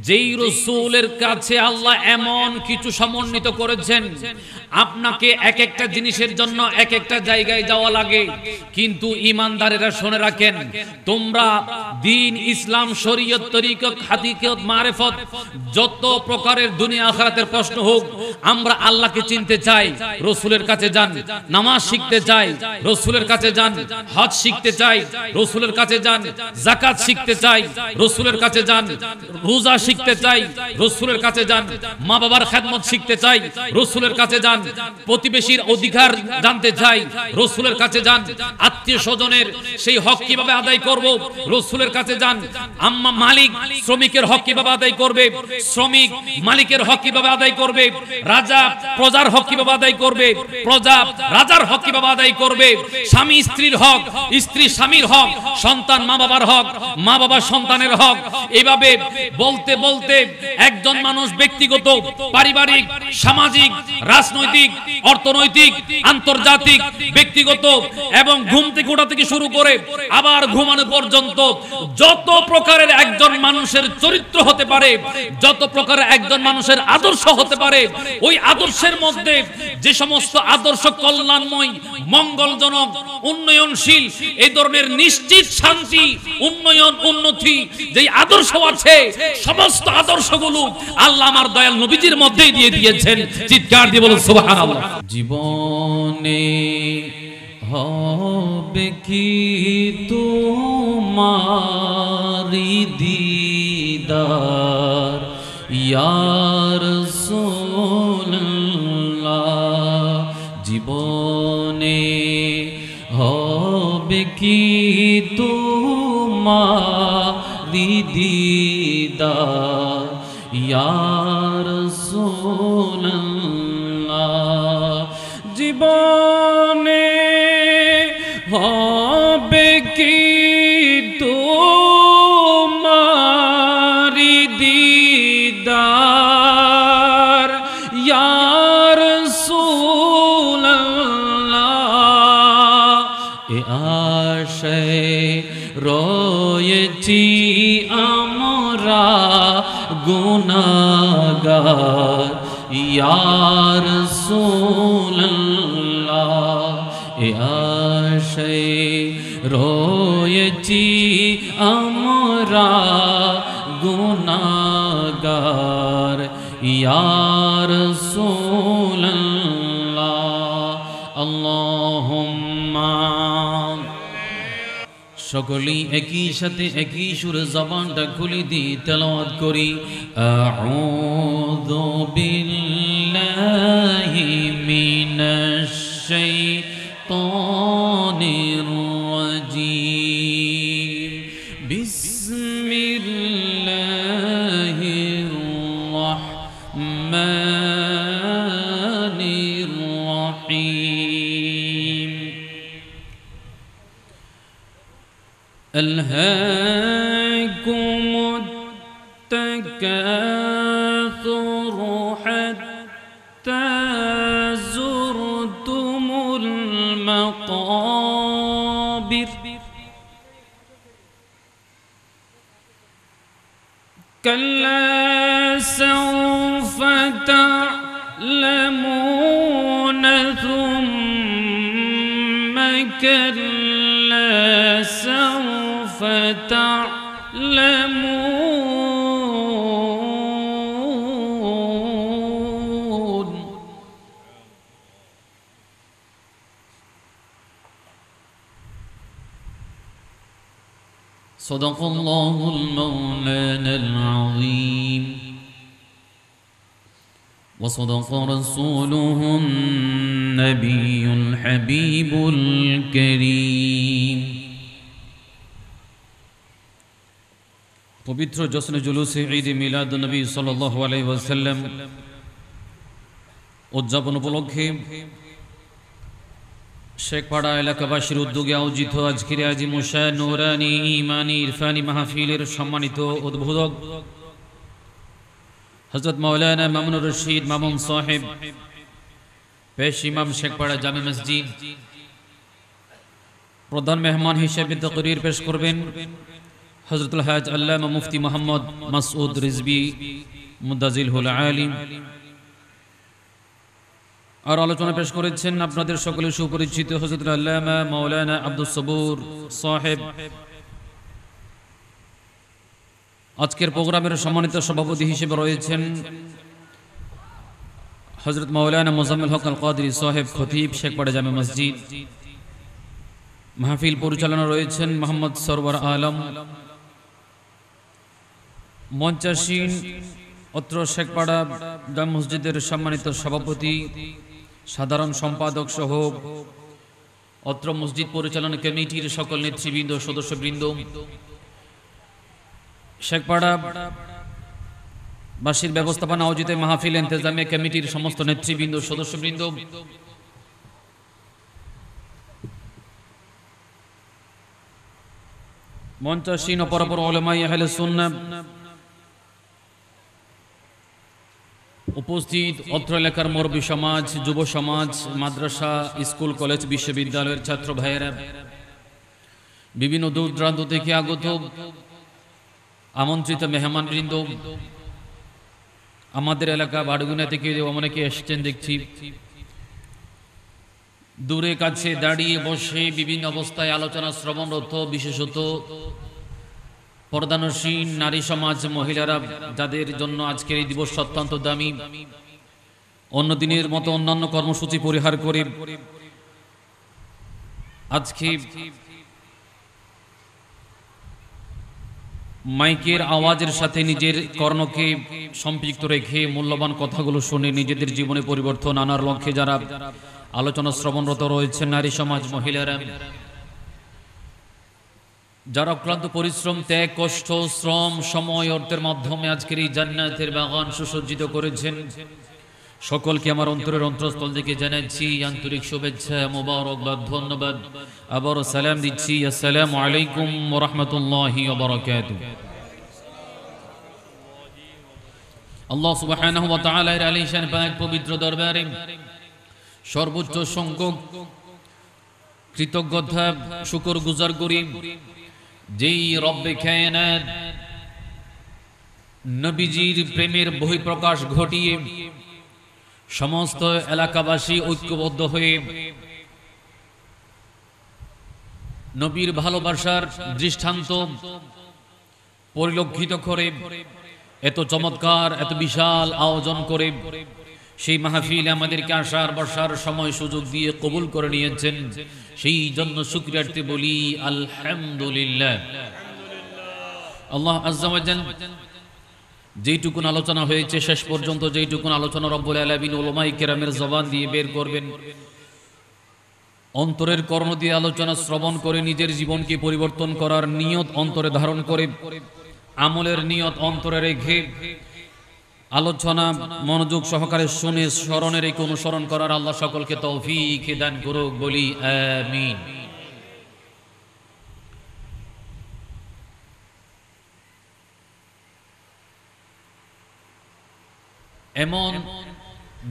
যেই রাসূলের কাছে আল্লাহ এমন কিছু সমন্বিত করেছেন, আপনাকে এক একটা জিনিসের জন্য এক একটা জায়গায় যাওয়া লাগে, কিন্তু ঈমানদারেরা শুনে রাখেন, তোমরা দ্বীন, ইসলাম, শরীয়ত, তরিকত, হাকিকত, মারিফত, যত প্রকারের দুনিয়া আখিরাতের প্রশ্ন হোক, আমরা আল্লাহকে চিনতে চাই, রাসূলের কাছে যান। নামাজ শিখতে চাই, রাসূলের কাছে যান। হজ শিখতে চাই, রাসূলের কাছে যান। যাকাত শিখতে চাই, রাসূলের কাছে যান। রোজা শিখতে চাই, রাসূলের কাছে যান। মা বাবার খেদমত শিখতে চাই, রাসূলের কাছে যান। প্রতিবেশীর অধিকার জানতে চাই, রাসূলের কাছে যান। আত্মীয় স্বজনের সেই হক কিভাবে আদায় করব, রাসূলের কাছে যান। আম্মা মালিক শ্রমিকের হক কিভাবে আদায় করবে, শ্রমিক মালিকের হক কিভাবে আদায় করবে, রাজা প্রজার হক কিভাবে আদায় করবে, প্রজা রাজার হক কিভাবে আদায় করবে, স্বামী স্ত্রীর হক, স্ত্রী স্বামীর হক, সন্তান মা বাবার হক, মা বাবা সন্তানের হক। এইভাবে বলতে বলতে একজন মানুষ ব্যক্তিগত, পারিবারিক, সামাজিক, রাজনৈতিক, অর্থনৈতিক, আন্তর্জাতিক, ব্যক্তিগত এবং ঘুম থেকে ওঠা থেকে শুরু করে আবার ঘুমানো পর্যন্ত যত প্রকারের একজন মানুষের চরিত্র হতে পারে, যত প্রকারের একজন মানুষের আদর্শ হতে পারে, ওই আদর্শের মধ্যে যে সমস্ত আদর্শ কল্যাণময়, মঙ্গলজনক, উন্নয়নশীল, এই ধরনের নিশ্চিত শান্তি, উন্নয়ন, উন্নতি যেই আদর্শ আছে, সমস্ত আদর্শগুলো আল্লাহ আমার দয়াল নবীজির মধ্যেই দিয়ে দিয়েছেন। চিৎকার দিয়ে বলুন সুবহানাল্লাহ। জীবনে হবে কি তোমারি দিদার ইয়া রাসূলুল্লাহ, জীবনে হবে কি তোমারি দিদার ইয়া রাসূলুল্লাহ, জীবনে হবে কি তোমারি দিদার ইয়া রাসূলুল্লাহ, এ আশায় রয়েছি আমরা গুনাহগার ইয়া রাসূলুল্লাহ, এ আশায় রয়েছি আমরা গুনাহগার ইয়া রাসূলুল্লাহ। আল্লাহুম্মা, সকলেই একই সাথে একই সুরে জবানটা খুলে দিয়ে তেলাওয়াত করি, আউযু বিল্লাহি মিনাশ শাইতানির রাজীম, বিসমিল্লাহির রাহমানির রাহিম, আলহাকুমুত তাকাসুর হাত্তা যুরতুমুল মাকাবির, কাল্লা সাওফা তা'লামুনা থুম্মা কাল্লা সাওফা তা'লামুন। সাদাকাল্লাহুল মাওলানাল আযীম ওয়া সাদাকা রাসূলুহুন নাবিয়ুল হাবিবুল কারীম। পবিত্র জশ্নে জুলুসে ঈদ মিলাদুন নবী সাল্লাল্লাহু আলাইহি ওয়াসাল্লাম উদযাপন উপলক্ষে শেখপাড়া এলাকাবাসীর উদ্যোগে আয়োজিত আজকের আজিমুশান নূরানী ঈমানী ইরফানী মাহফিলের সম্মানিত উদ্বোধক হযরত মাওলানা মামুনুর রশিদ মামুন সাহেব, পেশ ইমাম শেখপাড়া জামে মসজিদ, প্রধান মেহমান হিসেবে তাকরীর পেশ করবেন হযরতুল হাজ আল্লামা মুফতি মোহাম্মদ মাসউদ রিজভী মুদাজিলহুল আলিম আর আলোচনা পেশ করেছেন আপনাদের সকলের সুপরিচিত হযরতুল আল্লামা মাওলানা আব্দুস সবুর সাহেব। আজকের প্রোগ্রামের সম্মানিত সভাপতি হিসেবে রয়েছেন হযরত মাওলানা মুজাম্মিল হক আল কাদরি সাহেব, খতিব, শেখপাড়া জামে মসজিদ। মাহফিল পরিচালনা রয়েছেন মোহাম্মদ সরওয়ার আলম। মঞ্চাসীন অত্র শেখপাড়া জামে মসজিদের সম্মানিত সভাপতি, সাধারণ সম্পাদক সহ অত্র মসজিদ পরিচালনা কমিটির সকল নেতৃবৃন্দ, সদস্যবৃন্দ, শেখপাড়া বাসীর ব্যবস্থাপনা আয়োজিত মাহফিল ইন্তেজামিয়া কমিটির সমস্ত নেতৃবৃন্দ, সদস্যবৃন্দ, মঞ্চাসীন অপরাপর উলামায়ে আহলে সুন্নাহ, উপস্থিত অত্র এলাকার মুরব্বী সমাজ, যুব সমাজ, মাদ্রাসা, স্কুল, কলেজ, বিশ্ববিদ্যালয়ের ছাত্র ভাইয়েরা, বিভিন্ন দূর দূরান্ত থেকে আগত আমন্ত্রিত মেহমানবৃন্দ, আমাদের এলাকা বাড়গুনা থেকে অনেকে এসেছেন দেখছি। দূরে কাছে দাঁড়িয়ে বসে বিভিন্ন অবস্থায় আলোচনা শ্রবণরত, বিশেষত পর্দানসীন নারী সমাজ, মহিলারা, যাদের জন্য আজকের এই দিবস অত্যন্ত দামি। অন্য দিনের মতো অন্যান্য কর্মসূচি পরিহার করে আজকে মাইকের আওয়াজের সাথে নিজের কর্ণকে সম্পৃক্ত রেখে মূল্যবান কথাগুলো শুনে নিজেদের জীবনে পরিবর্তন আনার লক্ষ্যে যারা আলোচনা শ্রবণরত রয়েছেন, নারী সমাজ, মহিলারা, যারা অক্লান্ত পরিশ্রম, ত্যাগ, কষ্ট, শ্রম, সময়, অর্থের মাধ্যমে আজকের এই জান্নাতের বাগান সুসজ্জিত করেছেন, সকলকে আমার অন্তরের অন্তঃস্থল থেকে জানাচ্ছি আন্তরিক শুভেচ্ছা, মোবারকবাদ, ধন্যবাদ। আবার সালাম দিচ্ছি, আসসালামু আলাইকুম ওয়া রাহমাতুল্লাহি ওয়া বারাকাতুহু। আল্লাহ সুবহানাহু ওয়া তাআলা এর আলিশান পাক পবিত্র দরবারে সর্বোচ্চ সংখ্যক কৃতজ্ঞতা শুকর গুজার করি, যেই রব্বে কায়নাত নবীজির প্রেমের বহিঃপ্রকাশ ঘটিয়ে সমস্ত এলাকাবাসী ঐক্যবদ্ধ হয়ে নবীর ভালোবাসার দৃষ্টান্ত পরিলক্ষিত করে এত চমৎকার, এত বিশাল আয়োজন করে সেই মাহফিল আমাদেরকে আসার বসার সময় সুযোগ দিয়ে কবুল করে নিয়েছেন। সেই জন্য শুকরিয়ার্থে বলি আলহামদুলিল্লাহ। আল্লাহ আজ্জা ওয়া জাল যেইটুকুন আলোচনা হয়েছে শেষ পর্যন্ত, যেইটুকুন আলোচনা রব্বুল আলামিন উলামায়ে কেরামের জবান দিয়ে বের করবেন, অন্তরের কর্ণ দিয়ে আলোচনা শ্রবণ করে নিজের জীবনকে পরিবর্তন করার নিয়ত অন্তরে ধারণ করে, আমলের নিয়ত অন্তরে রেখে আলোচনা মনোযোগ সহকারে শুনে স্মরণে রেখে অনুসরণ করার আল্লাহ সকলকে তৌফিক দান করুক, বলি আমিন। এমন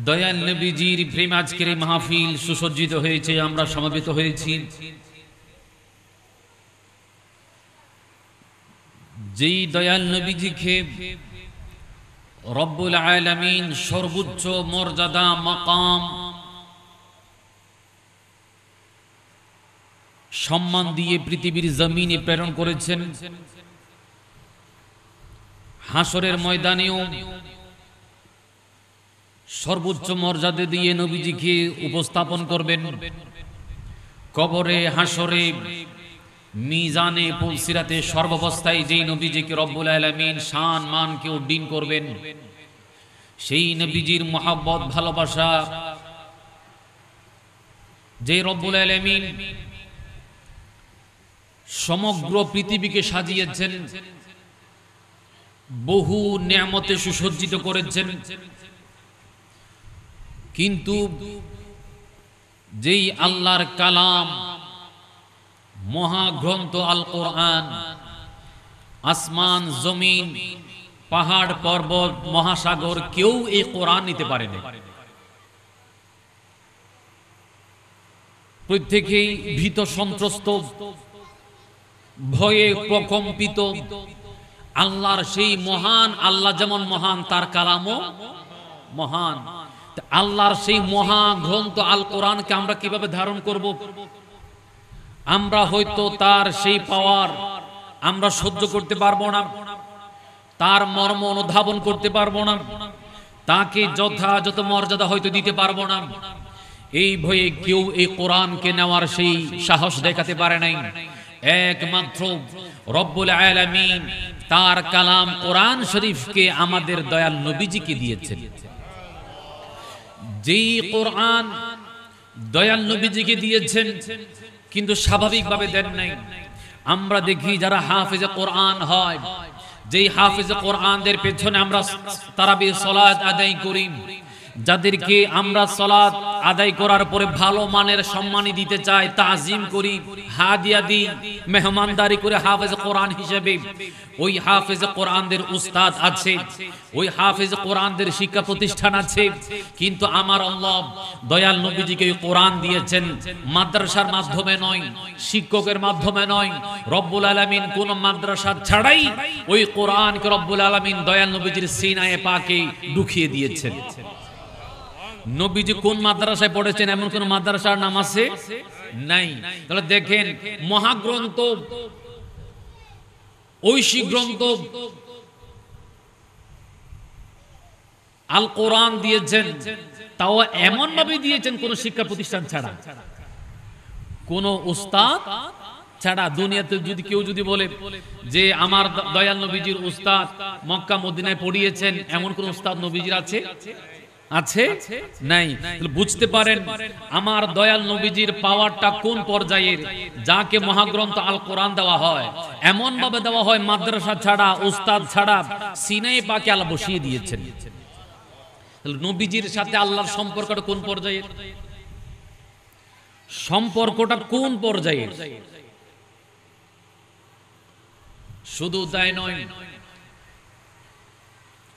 দয়াল নবীজির প্রেম আজকের এই মাহফিল সুসজ্জিত হয়েছে, আমরা সমবেত হয়েছি। যেই দয়াল নবীজিকে রব্বুল আলামিন সর্বোচ্চ মর্যাদা, মাকাম, সম্মান দিয়ে পৃথিবীর জমিনে প্রেরণ করেছেন, হাসরের ময়দানেও সর্বোচ্চ মর্যাদা দিয়ে নবীজিকে উপস্থাপন করবেন। কবরে, হাসরে, মিজানে, পুলসিরাতে সর্বাবস্থায় যেই নবীজিকে রব্বুল আলামিন শান মানকে উড্ডীন করবেন, সেই নবীজির মহব্বত, ভালোবাসা যে রব্বুল আলামিন সমগ্র পৃথিবীকে সাজিয়েছেন, বহু নিয়ামতে সুসজ্জিত করেছেন, কিন্তু যেই আল্লাহর কালাম, মহাগ্রন্থ আল কোরআন, আসমান, জমিন, পাহাড়, পর্বত, মহাসাগর, কেউ এই কোরআন নিতে পারেনি। প্রত্যেকেই ভীত সন্ত্রস্ত, ভয়ে প্রকম্পিত। আল্লাহর সেই মহান, আল্লাহ যেমন মহান তার কালামও মহান। আল্লাহর সেই মহা গ্রন্থ আল কোরআনকে আমরা কিভাবে ধারণ করব? আমরা হয়তো তার সেই পাওয়ার আমরা সহ্য করতে পারবো না, তার মর্ম অনুধাবন করতে পারবো না, তাকে যথাযথ মর্যাদা হয়তো দিতে পারবো না। এই ভয়ে কেউ এই কোরআনকে নেওয়ার সেই সাহস দেখাতে পারে নাই। একমাত্র রব্বুল আলামিন তার কালাম কোরআন শরীফকে আমাদের দয়াল নবীজিকে দিয়েছেন। যেই কোরআন দয়াল নবীজিকে দিয়েছেন, কিন্তু স্বাভাবিকভাবে দেন নাই। আমরা দেখি যারা হাফেজে কোরআন হয়, যেই হাফেজে কোরআনদের পেছনে আমরা তারাবির সালাত আদায় করি, যাদেরকে আমরা সালাত আদায় করার পরে ভালো মানের সম্মানী দিতে চাই, তাজিম করি, হাদিয়া দিই, মেহমানদারি করে হাফেজ কোরআন হিসেবে, ওই হাফেজ কোরআনদের উস্তাদ আছে, ওই হাফেজ কোরআনদের শিক্ষা প্রতিষ্ঠান আছে। কিন্তু আমার আল্লাহ দয়াল নবীজিকে কোরআন দিয়েছেন মাদ্রাসার মাধ্যমে নয়, শিক্ষকের মাধ্যমে নয়। রব্বুল আলামিন কোন মাদ্রাসা ছাড়াই ওই কোরআনকে রব্বুল আলামিন দয়াল নবীজির সিনায়ে পাকে ঢুকিয়ে দিয়েছেন। নবীজি কোন মাদ্রাসায় পড়েছেন এমন কোন মাদ্রাসার নাম আছে? নাই। তাহলে দেখেন, মহাগ্রন্থ, ঐশী গ্রন্থ আল কোরআন দিয়েছেন, তাও এমন ভাবে দিয়েছেন কোন শিক্ষা প্রতিষ্ঠান ছাড়া, কোন উস্তাদ ছাড়া। দুনিয়াতে যদি কেউ যদি বলে যে আমার দয়াল নবীজির উস্তাদ মক্কা মদিনায় পড়িয়েছেন, এমন কোন উস্তাদ নবীজির আছে? আছে? নাই। বুঝতে পারেন আমার দয়াল নবীজির পাওয়ারটা কোন পর্যায়ের। যাকে মহাগ্রন্থ আল কোরআন দেওয়া হয়, এমন ভাবে দেওয়া হয় মাদ্রাসা ছাড়া, উস্তাদ ছাড়া সিনায়ে পাকে আল্লাহ বসিয়ে দিয়েছেন। নবীজির সাথে আল্লাহর সম্পর্কটা কোন পর্যায়ের? সম্পর্কটা কোন পর্যায়ের? শুধু তাই নয়,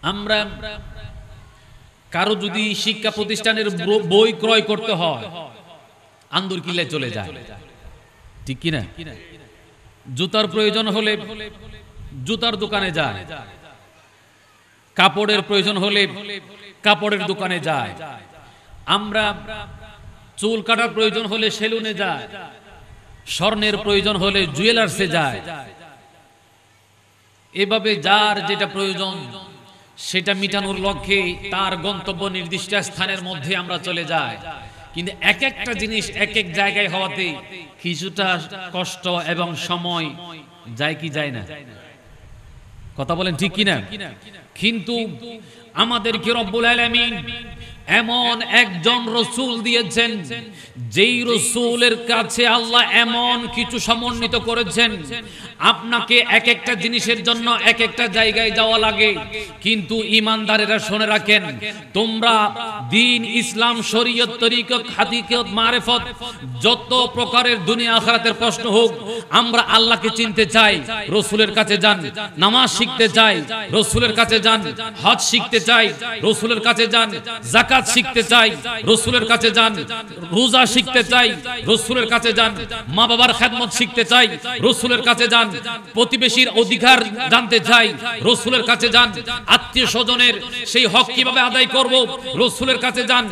আমরা কারো যদি শিক্ষা প্রতিষ্ঠানের বই ক্রয় করতে হয়, আন্দুর কিল্লায় চলে যায়, ঠিক কিনা? জুতার প্রয়োজন হলে জুতার দোকানে যায়, কাপড়ের প্রয়োজন হলে কাপড়ের দোকানে যায়, আমরা চুল কাটার প্রয়োজন হলে সেলুনে যায়, স্বর্ণের প্রয়োজন হলে জুয়েলার্সে যায়। এভাবে যার যেটা প্রয়োজন সেটা মিটানোর লক্ষ্যে তার গন্তব্য নির্দিষ্ট স্থানের মধ্যে আমরা চলে যাই। কিন্তু এক একটা জিনিস এক এক জায়গায় হওয়াতে কিছুটা কষ্ট এবং সময় যায় কি যায় না? কথা বলেন ঠিক কিনা? কিন্তু আমাদেরকে রব্বুল আলামিন এমন একজন রাসূল দিয়েছেন, যেই রাসূলের কাছে আল্লাহ এমন কিছু সমন্বিত করেছেন, আপনাকে এক একটা জিনিসের জন্য এক একটা জায়গায় যাওয়া লাগে। কিন্তু ঈমানদারেরা শুনে রাখেন, তোমরা দ্বীন, ইসলাম, শরীয়ত, তরিকত, হাদিকত, মারিফত, যত প্রকারের দুনিয়া আখিরাতের প্রশ্ন হোক, আমরা আল্লাহকে চিনতে চাই, রাসূলের কাছে যান। নামাজ শিখতে চাই, রাসূলের কাছে যান। হজ শিখতে চাই, রাসূলের কাছে যান। যাকাত শিখতে চাই, রাসূলের কাছে যান। রোজা শিখতে চাই, রাসূলের কাছে যান। মা বাবার খেদমত শিখতে চাই, রাসূলের কাছে যান। প্রতিবেশীর অধিকার জানতে চাই, রাসূলের কাছে যান। আত্মীয় স্বজনের সেই হক কিভাবে আদায় করব, রাসূলের কাছে যান।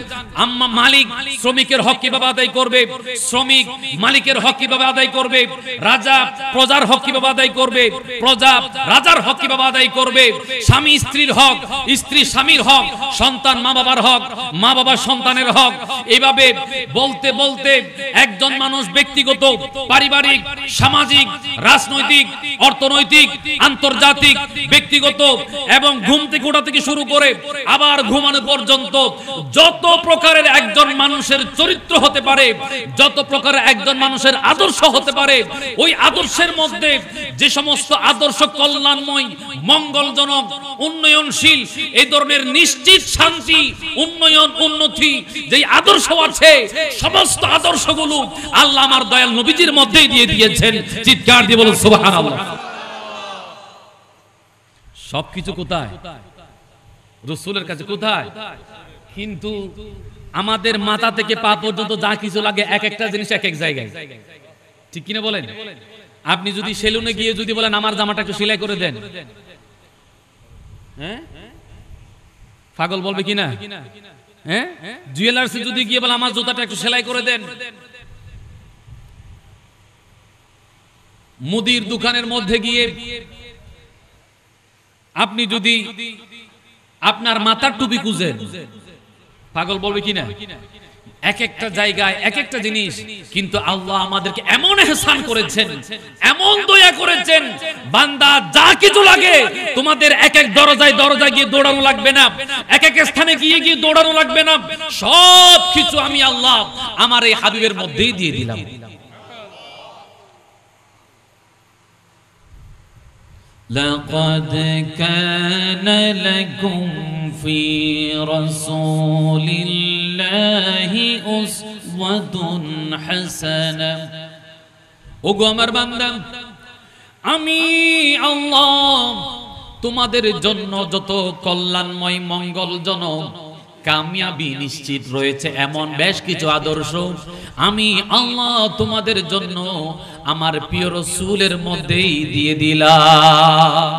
আম্মা মালিক শ্রমিকের হক কিভাবে আদায় করবে, শ্রমিক মালিকের হক কিভাবে আদায় করবে, রাজা প্রজার হক কিভাবে আদায় করবে, প্রজা রাজার হক কিভাবে আদায় করবে, স্বামী স্ত্রীর হক, স্ত্রী স্বামীর হক, সন্তান মা বাবার হক, মা বাবা সন্তানের হক। এইভাবে বলতে বলতে একজন মানুষ ব্যক্তিগত, পারিবারিক, সামাজিক, রাজনৈতিক, অর্থনৈতিক, আন্তর্জাতিক, ব্যক্তিগত এবং ঘুম থেকে ওঠা থেকে শুরু করে আবার ঘুমানো পর্যন্ত যত প্রকারের একজন মানুষের চরিত্র হতে পারে, যত প্রকারের একজন মানুষের আদর্শ হতে পারে, ওই আদর্শের মধ্যে যে সমস্ত আদর্শ কল্যাণময়, মঙ্গলজনক, উন্নয়নশীল, এই ধরনের নিশ্চিত শান্তি, উন্নয়ন, উন্নতি যেই আদর্শ আছে, সমস্ত আদর্শগুলো আল্লাহ আমার দয়াল নবীজির মধ্যেই দিয়ে দিয়েছেন। চিৎকার দিয়ে বলুন সুবহানাল্লাহ। সবকিছু কোথায়? রাসূলের কাছে। কোথায়? কিন্তু আমাদের মাথা থেকে পা পর্যন্ত যা কিছু লাগে এক একটা জিনিস এক এক জায়গায়, ঠিক কিনা বলেন? আপনি যদি সেলুনে গিয়ে যদি বলেন আমার জামাটা একটু সেলাই করে দেন, হ্যাঁ পাগল বলবে কিনা? হ্যাঁ, জুয়েলার্সে যদি গিয়ে বলে আমার জুতাটা একটু সেলাই করে দেন, মুদির দোকানের মধ্যে গিয়ে আপনি যদি আপনার মাথার টুপি খুঁজেন, পাগল বলবে কিনা? এক একটা জায়গায় এক একটা জিনিস। কিন্তু আল্লাহ আমাদেরকে এমন ইহসান করেছেন, এমন দয়া করেছেন, বান্দা যা কিছু লাগে তোমাদের এক এক দরজায় দরজায় গিয়ে দৌড়ানো লাগবে না, এক এক স্থানে গিয়ে গিয়ে দৌড়ানো লাগবে না, সব কিছু আমি আল্লাহ আমার এই হাবিবের মধ্যেই দিয়ে দিলাম। لقد كان لكم في رسول الله أسوة حسنة। ওগো আমার বান্দা, আমি আল্লাহ তোমাদের জন্য যত কল্যাণময় মঙ্গলজনক কামিয়াবি নিশ্চিত রয়েছে এমন বেশ কিছু আদর্শ আমি আল্লাহ তোমাদের জন্য আমার প্রিয় রাসূলের মধ্যেই দিয়ে দিলাম।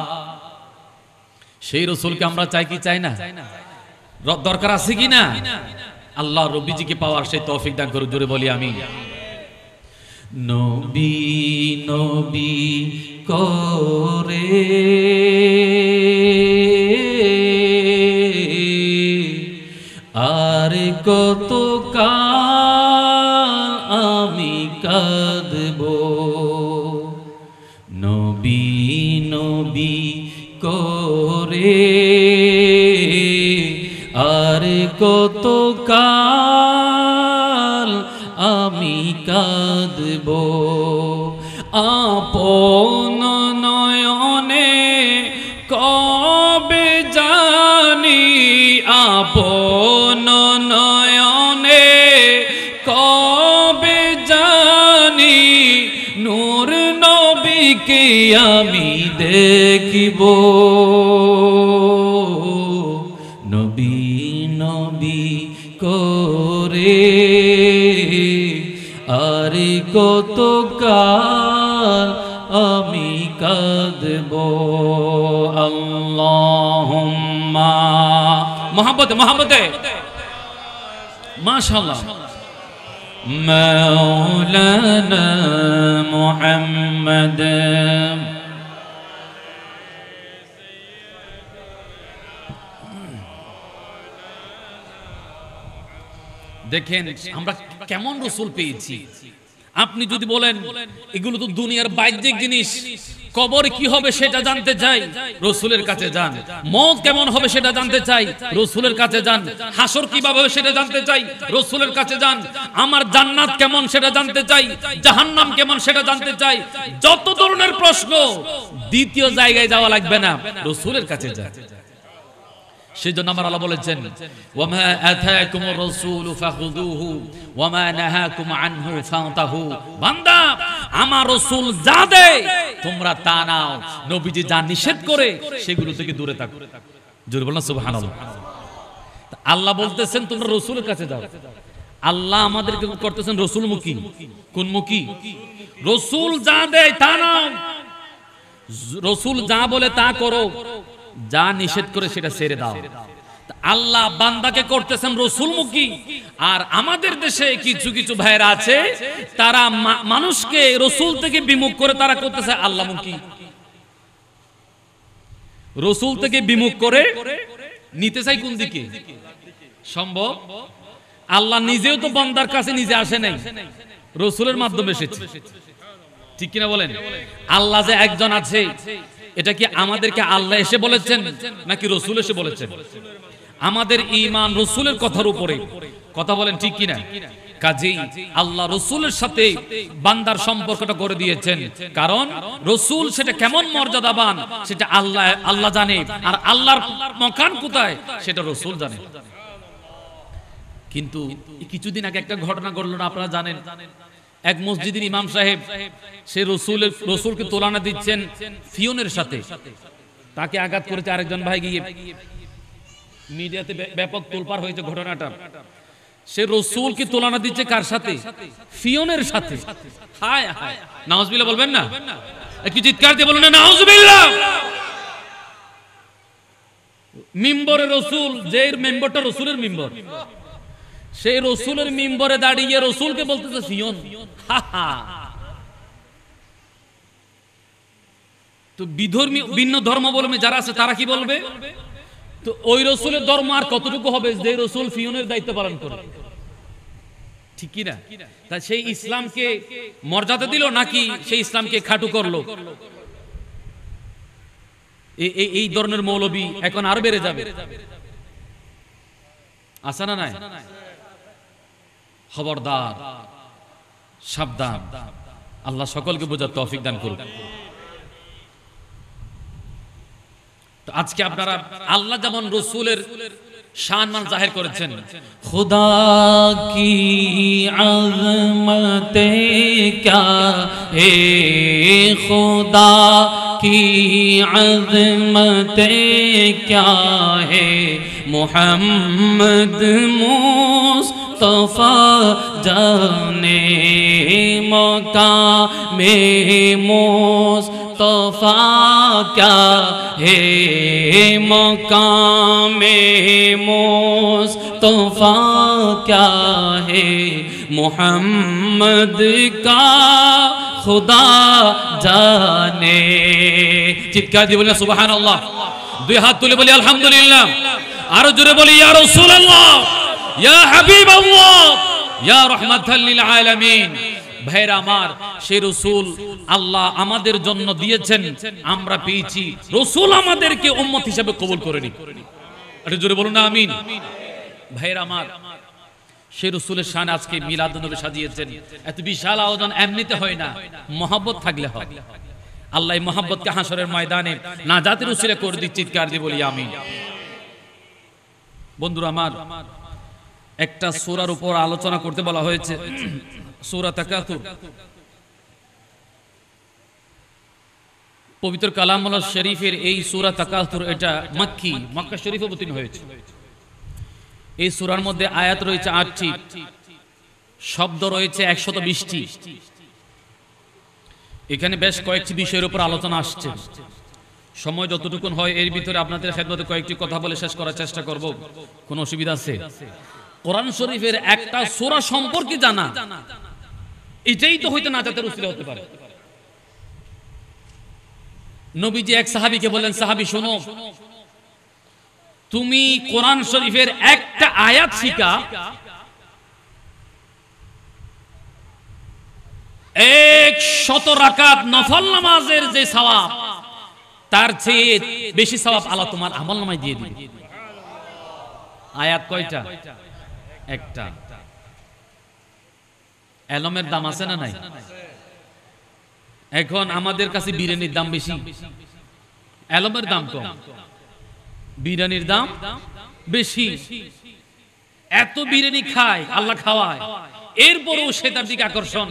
সেই রাসূলকে আমরা চাই কি চাই না? দরকার আছে কি না? আল্লাহ নবীজিকে পাওয়ার সেই তৌফিক দান করুন, জোরে বলি আমিন। নবী নবী করে আর কত কাল আমি কাঁদব, নবী নবী করে আর কত কাল আমি কাঁদব। আপন নয়নে কবে জানি, আপন নয়নে কবে জানি নূর নবীকে আমি দেখিব, নবী নবী করে আর কত কাল আমি কাঁদব। আল্লাহুম্মা মোহাম্মতে মোহাম্মতে মাশাআল্লাহ মাওলানা মুহাম্মদ। দেখেন আমরা কেমন রাসূল পেয়েছি। আপনি যদি বলেন এগুলো তো দুনিয়ার বাহ্যিক জিনিস, কবর কি হবে সেটা জানতে চাই, রাসূলের কাছে যান। মওত কেমন হবে সেটা জানতে চাই, রাসূলের কাছে যান। হাসর কিভাবে হবে সেটা জানতে চাই, রাসূলের কাছে যান। আমার জান্নাত কেমন সেটা জানতে চাই, জাহান্নাম কেমন সেটা জানতে চাই। যত ধরনের প্রশ্ন, দ্বিতীয় জায়গায় যাওয়া লাগবে না, রাসূলের কাছে যান। সেজন্য আমার আল্লাহ বলেছেন ওয়ামা আতাকুমুর রাসূলু ফাখুযুহু ওয়ামা নাহাকুম আনহু ফান্তাহু। বান্দা আমার রাসূল যা দেয় তোমরা তা নাও, নবীজি যা নিষেধ করে সেগুলো থেকে দূরে থাকো। জোরে বলুন সুবহানাল্লাহ। আল্লাহ বলতেছেন তোমরা রাসূলের কাছে যাও। আল্লাহ আমাদেরকে করতেছেন রাসূলমুখী। কোন মুখী? রাসূল যা দেয় তা নাও, রাসূল যা বলে তা করো, যা নিষেধ করে সেটা ছেড়ে দাও। আল্লাহ বান্দাকে করতেছেন রাসূলমুখী। আর আমাদের দেশে কিছু কিছু ভাইরা আছে তারা মানুষকে রাসূল থেকে বিমুখ করে তারা করতেছে আল্লাহমুখী। রাসূল থেকে বিমুখ করে নিতে চাই কোন দিকে? সম্ভব আল্লাহ নিজেও তো বান্দার কাছে নিজে আসে নাই, রাসূলের মাধ্যমে এসেছে। ঠিক কিনা বলেন? আল্লাহ যে একজন আছে এটা কি আমাদেরকে আল্লাহ এসে বলেছেন নাকি রাসূল এসে বলেছেন? আমাদের ঈমান রাসূলের কথার উপরে, কথা বলেন ঠিক কিনা? কাজেই আল্লাহ রাসূলের সাথে বান্দার সম্পর্কটা করে দিয়েছেন, কারণ রাসূল সেটা কেমন মর্যাদাবান সেটা আল্লাহ জানে, আর আল্লাহর মকান কোথায় সেটা রাসূল জানে। কিন্তু কিছুদিন আগে একটা ঘটনা ঘটলো না, আপনারা জানেন। এক মসজিদের ইমাম সাহেব সে রাসূলকে তুলনা দিচ্ছেন ফিওনের সাথে, তাকে আঘাত করেছে আরেকজন ভাই গিয়ে। মিডিয়াতে ব্যাপক তোলপাড় হয়েছে ঘটনাটা। সে রসুলকে তুলনা দিচ্ছে কার সাথে? ফিওনের সাথে। হায় হায়, নাউজুবিল্লাহ বলবেন না? একটু চিৎকার দিয়ে বলুন না নাউজুবিল্লাহ। মিম্বরে রসুল, যে মেম্বরটা রসুলের মিম্বর, সেই রসুলের মিম্বরে দাঁড়িয়ে রসুলকে বলতেছে ফিওন। হা হা। তো বিধর্মী ভিন্ন ধর্মাবলম্বী যারা আছে তারা কি বলবে? তো ওই রসুলের ধর্ম আর কতটুকু হবে যে রসুল ফিওনের দায়িত্ব পালন করে? ঠিক কি না? তা সেই ইসলামকে মর্যাদা দিল নাকি সেই ইসলামকে খাটু করলো? এই ধরনের মৌলবী এখন আর বেড়ে যাবে, আছে না নাই? খবরদার, সাবধান। আল্লাহ সকলকে বোঝার তৌফিক দান করুন। আজকে আপনারা আল্লাহ যেমন রসুলের শান মান জাহির করেছেন, खुदा की अज़मते क्या है, खुदा की अज़मते क्या है, मोहम्मद मुस्तफा जाने मकामे मुस्तफा क्या है, मकामे मुस्तफा क्या है, मोहम्मद का खुदा जाने। চিৎকার দিয়ে বলি সুবহানাল্লাহ, দুই হাত তুলে বলি আলহামদুলিল্লাহ, আরো জোরে বলি ইয়া রাসূলুল্লাহ, ইয়া হাবিবাল্লাহ, ইয়া রাহমাতাল লিল আলামিন। ভাইরা আমার, সেই রসুল আল্লাহ আমাদের জন্য দিয়েছেন, আমরা পেয়েছি। রসুল আমাদেরকে উম্মত হিসেবে কবুল করে নি। আরে জোরে বলুন না আমিন। ভাইরা আমার, সেই রসুলের শান আজকে মিলাদুন নবী সাজিয়েছেন। এত বিশাল আয়োজন এমনিতে হয় না, মহব্বত থাকলে হয়। আল্লাহ এই মহব্বতকে হাসরের ময়দানে নাজাতের উসিলা করে দিচ্ছে। চিৎকার দিয়ে বলি আমিন। বন্ধুরা আমার, একটা সূরার উপর আলোচনা করতে বলা হয়েছে, সূরা তাকাসুর। পবিত্র কালামুল্লাহ শরীফের এই সূরা তাকাসুর, এটা মক্কি, মক্কা শরীফে অবতীর্ণ হয়েছে। এই সূরার মধ্যে আয়াত রয়েছে ৮টি, শব্দ রয়েছে ১২০টি। এখানে বেশ কয়েকটি বিষয়ের উপর আলোচনা আসছে। সময় যতটুকু হয় এর ভিতরে আপনাদের খেদমতে কয়েকটি কথা বলে শেষ করার চেষ্টা করব। কোনো অসুবিধা আছে? কোরআন শরীফের একটা সূরা সম্পর্কে জানা, এটাই তো হয়তো নাজাতের উসিলা হতে পারে। নবীজি এক সাহাবীকে বললেন, সাহাবী শোনো, তুমি কোরআন শরীফের একটা আয়াত শিখা ১০০ রাকাত নফল নামাজের যে সওয়াব, তার চেয়ে বেশি সওয়াব আল্লাহ তোমার আমলনামায় দিয়ে দিবে। আয়াত কয়টা? একটা। এলমের দাম আছে না নাই? এখন আমাদের কাছে বিরিয়ানির দাম বেশি, এলমের দাম কম, বিরিয়ানির দাম বেশি। এত বিরিয়ানি খায়, আল্লাহ খাওয়ায়, এরপরেও সে তার দিকে আকর্ষণ।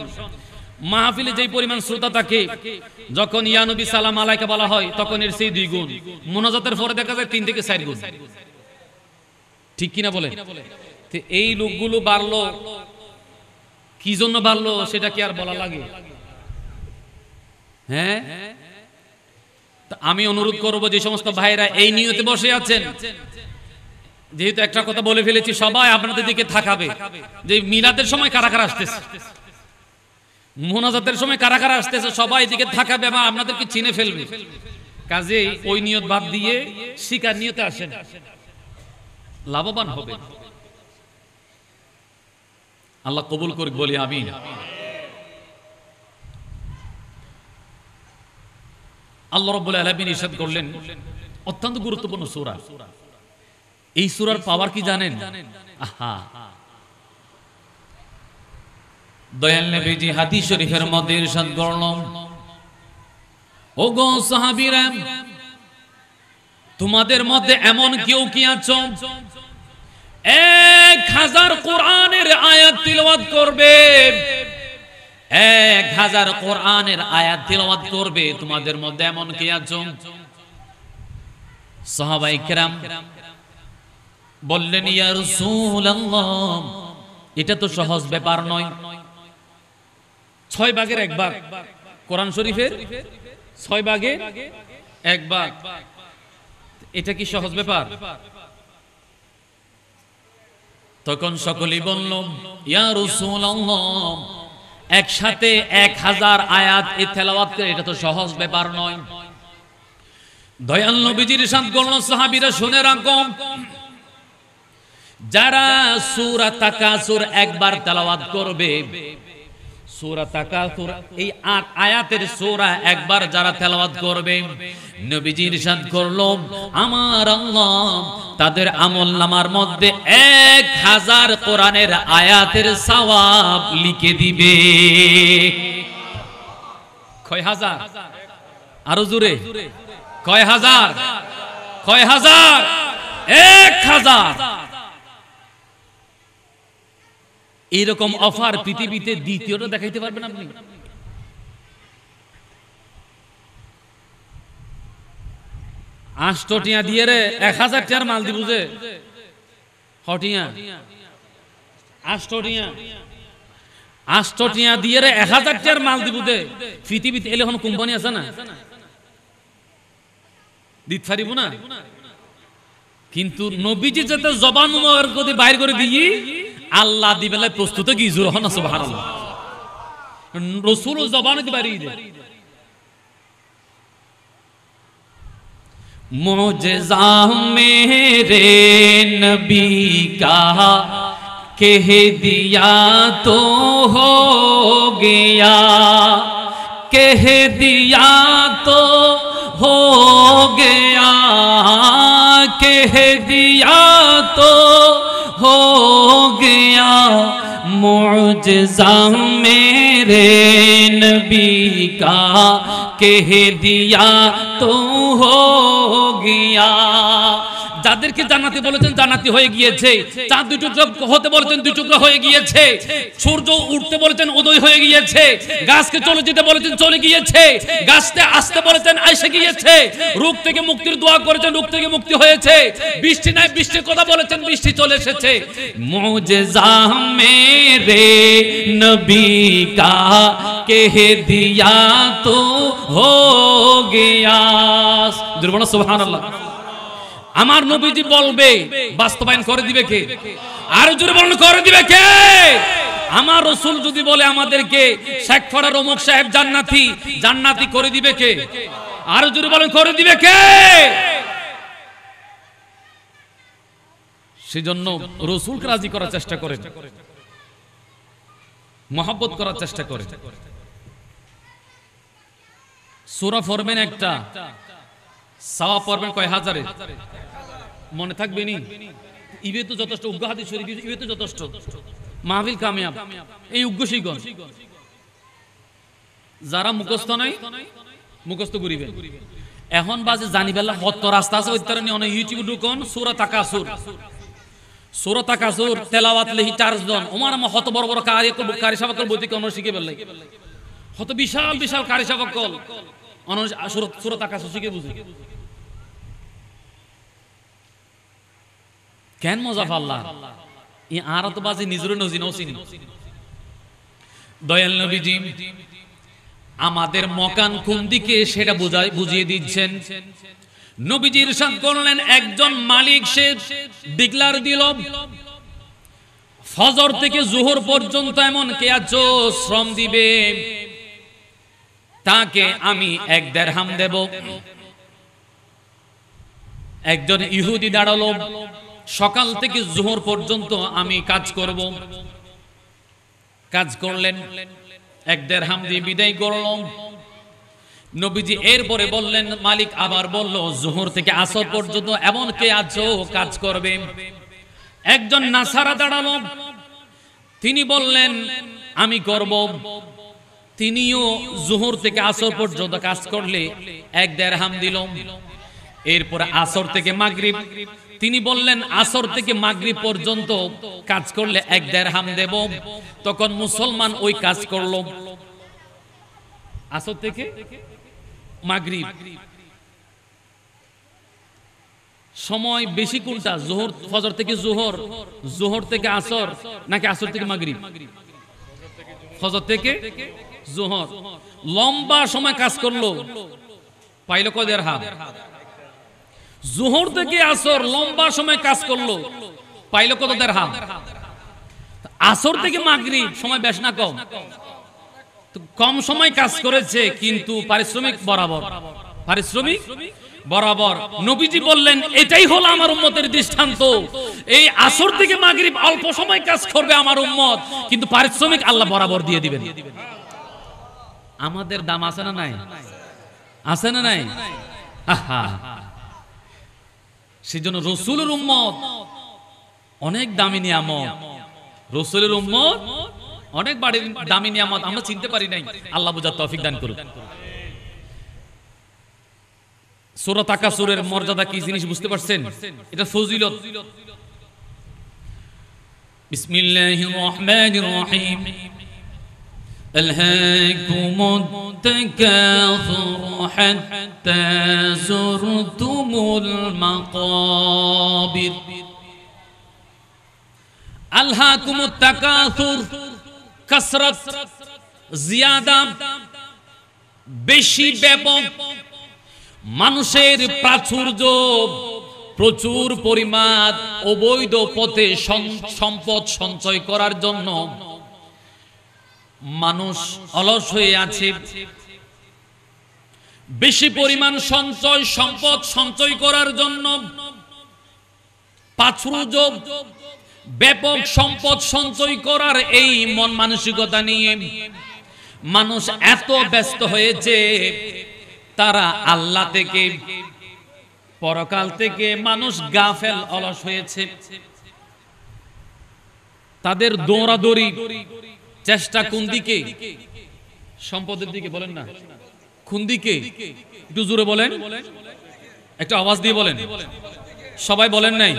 মাহফিলে যেই পরিমাণ শ্রোতা থাকে, যখন ইয়া নবী সালাম আলাইকা বলা হয় তখন এর সেই 2 গুণ, মুনাজাতের পরে দেখা যায় 3 থেকে 4 গুণ। ঠিক কিনা বলেন? তো এই লোকগুলো বাড়লো, কি জন্য বাড়লো সেটা কি আর বলা লাগে? হ্যাঁ, আমি অনুরোধ করব যে সমস্ত ভাইরা এই নিয়তে বসে আছেন, যেহেতু একটা কথা বলে ফেলেছি, সবাই আপনাদের দিকে থাকাবে যে মিলাদের সময় কারা কারা আসতেছে, মুনাজাতের সময় কারা কারা আসতেছে, সবাই দিকে থাকাবে এবং আপনাদেরকে চিনে ফেলবে। কাজেই ওই নিয়ত বাদ দিয়ে শিকার নিয়তে আসেন, লাভবান হবে। আল্লাহ কবুল করুক বলি আমিন। আল্লাহ রাব্বুল আলামিন ইরশাদ করলেন, অত্যন্ত গুরুত্বপূর্ণ সূরা। এই সূরার পাওয়ার কি জানেন? আহা, দয়াল নবীজি হাদিস শরীফের মধ্যে ইরশাদ করলেন, ওগো সাহাবীরা, তোমাদের মধ্যে এমন কেউ কি আছো 1000 কোরআনের আয়াত তিলাওয়াত করবে, 1000 কোরআনের আয়াত তিলাওয়াত করবে, তোমাদের মধ্যে এমন কি আছো? সাহাবায়ে কেরাম বললেন, ইয়া রাসূলুল্লাহ, এটা তো সহজ ব্যাপার নয়। 6 ভাগের 1 ভাগ কোরআন শরীফের 6 ভাগের 1 ভাগ, এটা কি সহজ ব্যাপার? তখন সকলেই বলল, ইয়া রাসূলুল্লাহ, একসাথে 1000 আয়াত তেলাওয়াত করে এটা তো সহজ ব্যাপার নয়। দয়াল নবীজির ইরশাদ করল, সাহাবীরা শুনে রাখো, যারা সূরা তাকাসুর একবার তেলাওয়াত করবে, সূরা তাকাসুর এই 8 আয়াতের সূরা একবার যারা তেলাওয়াত করবে, নবীজি ইরশাদ করলো, আমার আল্লাহ তাদের আমলনামার মধ্যে 1000 কোরআনের আয়াতের সওয়াব লিখে দিবে। কয় হাজার? আরো জোরে, কয় হাজার? কয় হাজার? 1000। এইরকম অফার পৃথিবীতে দ্বিতীয়টা দেখাইতে পারবেন আপনি? 8 টিয়া দিয়ে রে 1000 টিয়ার মাল দি বুঝে হটিয়া 8 টিয়া দিয়ে রে 1000 টিয়ার মাল দি বুঝে। পৃথিবীতে এলে কোন কোম্পানি আছে না দিতে পারিব না? কিন্তু নবীজি যাতে জবান মুবারক দিয়ে বাইর করে দিই, আল্লাহ দিবেলে প্রস্তুত কি জোর হন সুবহানাল্লাহ। রাসূল জবানে দি বাড়ি দে মুজিজা মেরে নবী কা কহ দিয়া তো হো গয়া, কহ দিয়া তো हो गया, कह दिया तो हो गया, मुअजिज़ा मेरे नबी का कह दिया तो हो गया। যাদেরকে জান্নাতি বলেছেন জান্নাতি হয়ে গিয়েছে, চাঁদ 2 টুকরা হতে বলেছেন 2 টুকরা হয়ে গিয়েছে, সূর্য উঠতে বলেছেন উদয় হয়ে গিয়েছে, গাছকে চলে যেতে বলেছেন চলে গিয়েছে, গাছতে আসতে বলেছেন এসে গিয়েছে, রোগ থেকে মুক্তির দোয়া করেছেন রোগ থেকে মুক্তি হয়েছে, বৃষ্টি নাই বৃষ্টির কথা বলেছেন বৃষ্টি চলে এসেছে। মুজিজা মেরে নবী কা কহ দিয়া তো হো গয়া। দুর্বল সুবহানাল্লাহ। আমার নবীজি বলবে, বাস্তবায়ন করে দিবে কে? আর জোরে বলুন, করে দিবে কে? আমার রাসূল যদি বলে আমাদেরকে শেখ ফরার অমুক সাহেব জান্নাতি, জান্নাতি করে দিবে কে? আর জোরে বলুন, করে দিবে কে? সেজন্য রাসূলকে রাজি করার চেষ্টা করেন, মহব্বত করার চেষ্টা করেন। সূরা পড়বেন একটা, সওয়াব পড়বেন কয় হাজারে? মনে থাকবে নি? ইবে তো যথেষ্ট, উগ্র হাদিস শরীফ ইবে তো যথেষ্ট। মাহফিল কামিয়াব এই উগ্রশীগণ, যারা মুখস্থ নাই মুখস্থ করিবে। এখন বাজে জানি বেলা হত রাস্তা আছে ওইতারে নি, অনেক ইউটিউবে ঢুকন সূরা তাকাসুর, সূরা তাকাসুর তেলাওয়াত লিহি 4 জন ওমার আমা হত বড় বড় কারি সাবাকল বইতে কোন শিখে বেলাই, হত বিশাল বিশাল কারি সাবাকল অনর সূরা তাকাসুর শিখে বুঝে। কেন মজা পাল্লা ই আর তো বাজে নিজরে নজি নসিনি। দয়াল নবীজি আমাদের মকান কোন দিকে সেটা বুঝিয়ে দিচ্ছেন। নবীজি ইরশাদ করলেন, একজন মালিক সে ডিক্লার দিল ফজর থেকে জোহর পর্যন্ত এমন কে আছো শ্রম দিবে, তাকে আমি 1 দিরহাম দেব। একজন ইহুদি দাঁড়ালো, সকাল থেকে জোহর পর্যন্ত আমি কাজ করব। কাজ করলেন, 1 দিরহাম দিয়ে বিদায় করলাম। নবীজি এরপরে বললেন, মালিক আবার বলল জোহর থেকে আসর পর্যন্ত এমন কে আছো কাজ করবে। একজন নাসারা দাঁড়ালো, তিনি বললেন আমি করব। তিনিও জোহর থেকে আসর পর্যন্ত কাজ করলে 1 দিরহাম দিল। এরপরে আসর থেকে মাগরিব, তিনি বললেন আসর থেকে মাগরিব পর্যন্ত কাজ করলে 1 দিরহাম দেব। তখন মুসলমান ওই কাজ করলো, আসর থেকে মাগরিব সময় বেশি কোনটা? জোহর, ফজর থেকে জোহর, জোহর থেকে আসর, নাকি আসর থেকে মাগরিব? ফজর থেকে জোহর। লম্বা সময় কাজ করলো, পাইলো কয় দিরহাম? জোহর থেকে আসর লম্বা সময় কাজ করলো, পাইলো কত দিরহাম? আসর থেকে মাগরিব সময় বেশ না কম? তো কম সময় কাজ করেছে কিন্তু পারিশ্রমিক বরাবর, পারিশ্রমিক বরাবর। নবীজি বললেন এটাই হলো আমার উম্মতের দৃষ্টান্ত। এই আসর থেকে মাগরিব অল্প সময় কাজ করবে আমার উম্মত, কিন্তু পারিশ্রমিক আল্লাহ বরাবর দিয়ে দিবেন। আমাদের দাম আছে না নাই? আছে না নাই? আহা, সেজন্য রাসূলের উম্মত অনেক দামি নিয়ামত, রাসূলের উম্মত অনেক বড় দামি নিয়ামত, আমরা চিনতে পারি নাই। আল্লাহ বুঝার তৌফিক দান করুন। সূরা তাকাসুরের মর্যাদা কি জিনিস বুঝতে পারছেন? এটা ফজিলত। বিসমিল্লাহির রহমানির রহিম। আলহাকুমুত তাকাসুর হাত্তা যুরতুমুল মাকাবির। আলহাকুমুত তাকাসুর, কাসরাত, জিয়াদা, বেশি, ব্যাপক, মানুষের প্রাচুর্য, প্রচুর পরিমাণ অবৈধ পথে সম্পদ সঞ্চয় করার জন্য মানুষ অলস হয়ে আছে। বেশি পরিমাণ সম্পদ সঞ্চয় করার জন্য প্রাচুর্য, ব্যাপক সম্পদ সঞ্চয় করার এই মন মানসিকতা নিয়ে মানুষ এত ব্যস্ত হয়েছে, তারা আল্লাহ থেকে, পরকাল থেকে মানুষ গাফেল, অলস হয়েছে। তাদের দৌড়াদৌড়ি, চেষ্টা কোন দিকে? সম্পদের দিকে। বলেন না কোন দিকে? একটু জোরে বলেন, একটু আওয়াজ দিয়ে বলেন। সবাই বলেন নাই?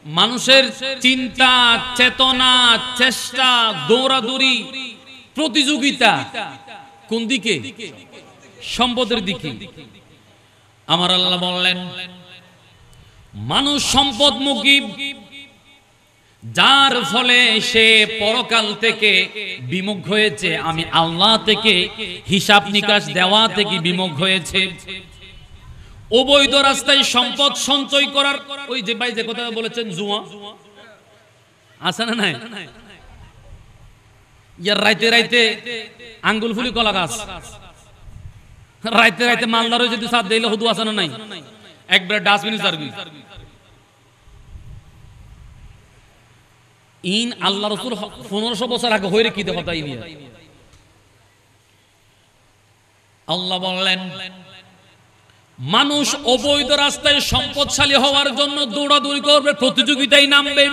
মানুষের চিন্তা, চেতনা, চেষ্টা, দৌড়াদৌড়ি, প্রতিযোগিতা কোন দিকে? সম্পদের দিকে। আমার আল্লাহ বললেন মানুষ সম্পদমুখী, যার ফলে সে পরকাল থেকে বিমুখ হয়েছে, আমি আল্লাহ থেকে হিসাব নিকাশ দেওয়া থেকে বিমুখ হয়েছে। অবৈধ রাস্তায় সম্পদ সঞ্চয় করার, ওই যে ভাই যে কথা বলেছেন জুয়া আছে না নাই? ইয়ার রাইতে রাইতে আঙ্গুল ফুলি কলা গাছ, রাইতে রাইতে মালদারে যদি সাথ দিলে হুদু আছে না নাই? একবার ডাস্টবিন সার্ভিস। ইন আল্লাহ রাসূল 1500 বছর আগে হইরে কি দেখো তাই নিয়ে আল্লাহ বললেন মানুষ অবৈধ রাস্তায় সম্পদশালী হওয়ার জন্য দৌড়াদৌড়ি করবে, প্রতিযোগিতায় নামবে।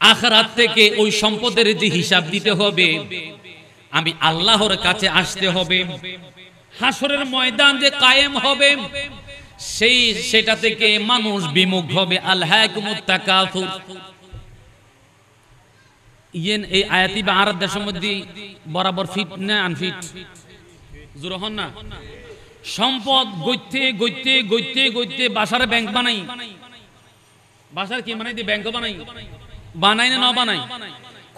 আখিরাত থেকে ওই সম্পদের যে হিসাব দিতে হবে, আমি আল্লাহর কাছে আসতে হবে। হাসরের ময়দান যে কায়েম হবে, সেটা থেকে মানুষ বিমুখ হবে। আলহাকুমুত তাকাসুর। ইয়েন এই আয়াতি বা আরাত দেশের মধ্যে বরাবর ফিট না আনফিট? জোরে হন না। সম্পদ গইতে গইতে গইতে গইতে বাসারে ব্যাংক বানাই, বাসার কি বানাই দিয়ে ব্যাংক বানাই, বানাই না বানাই?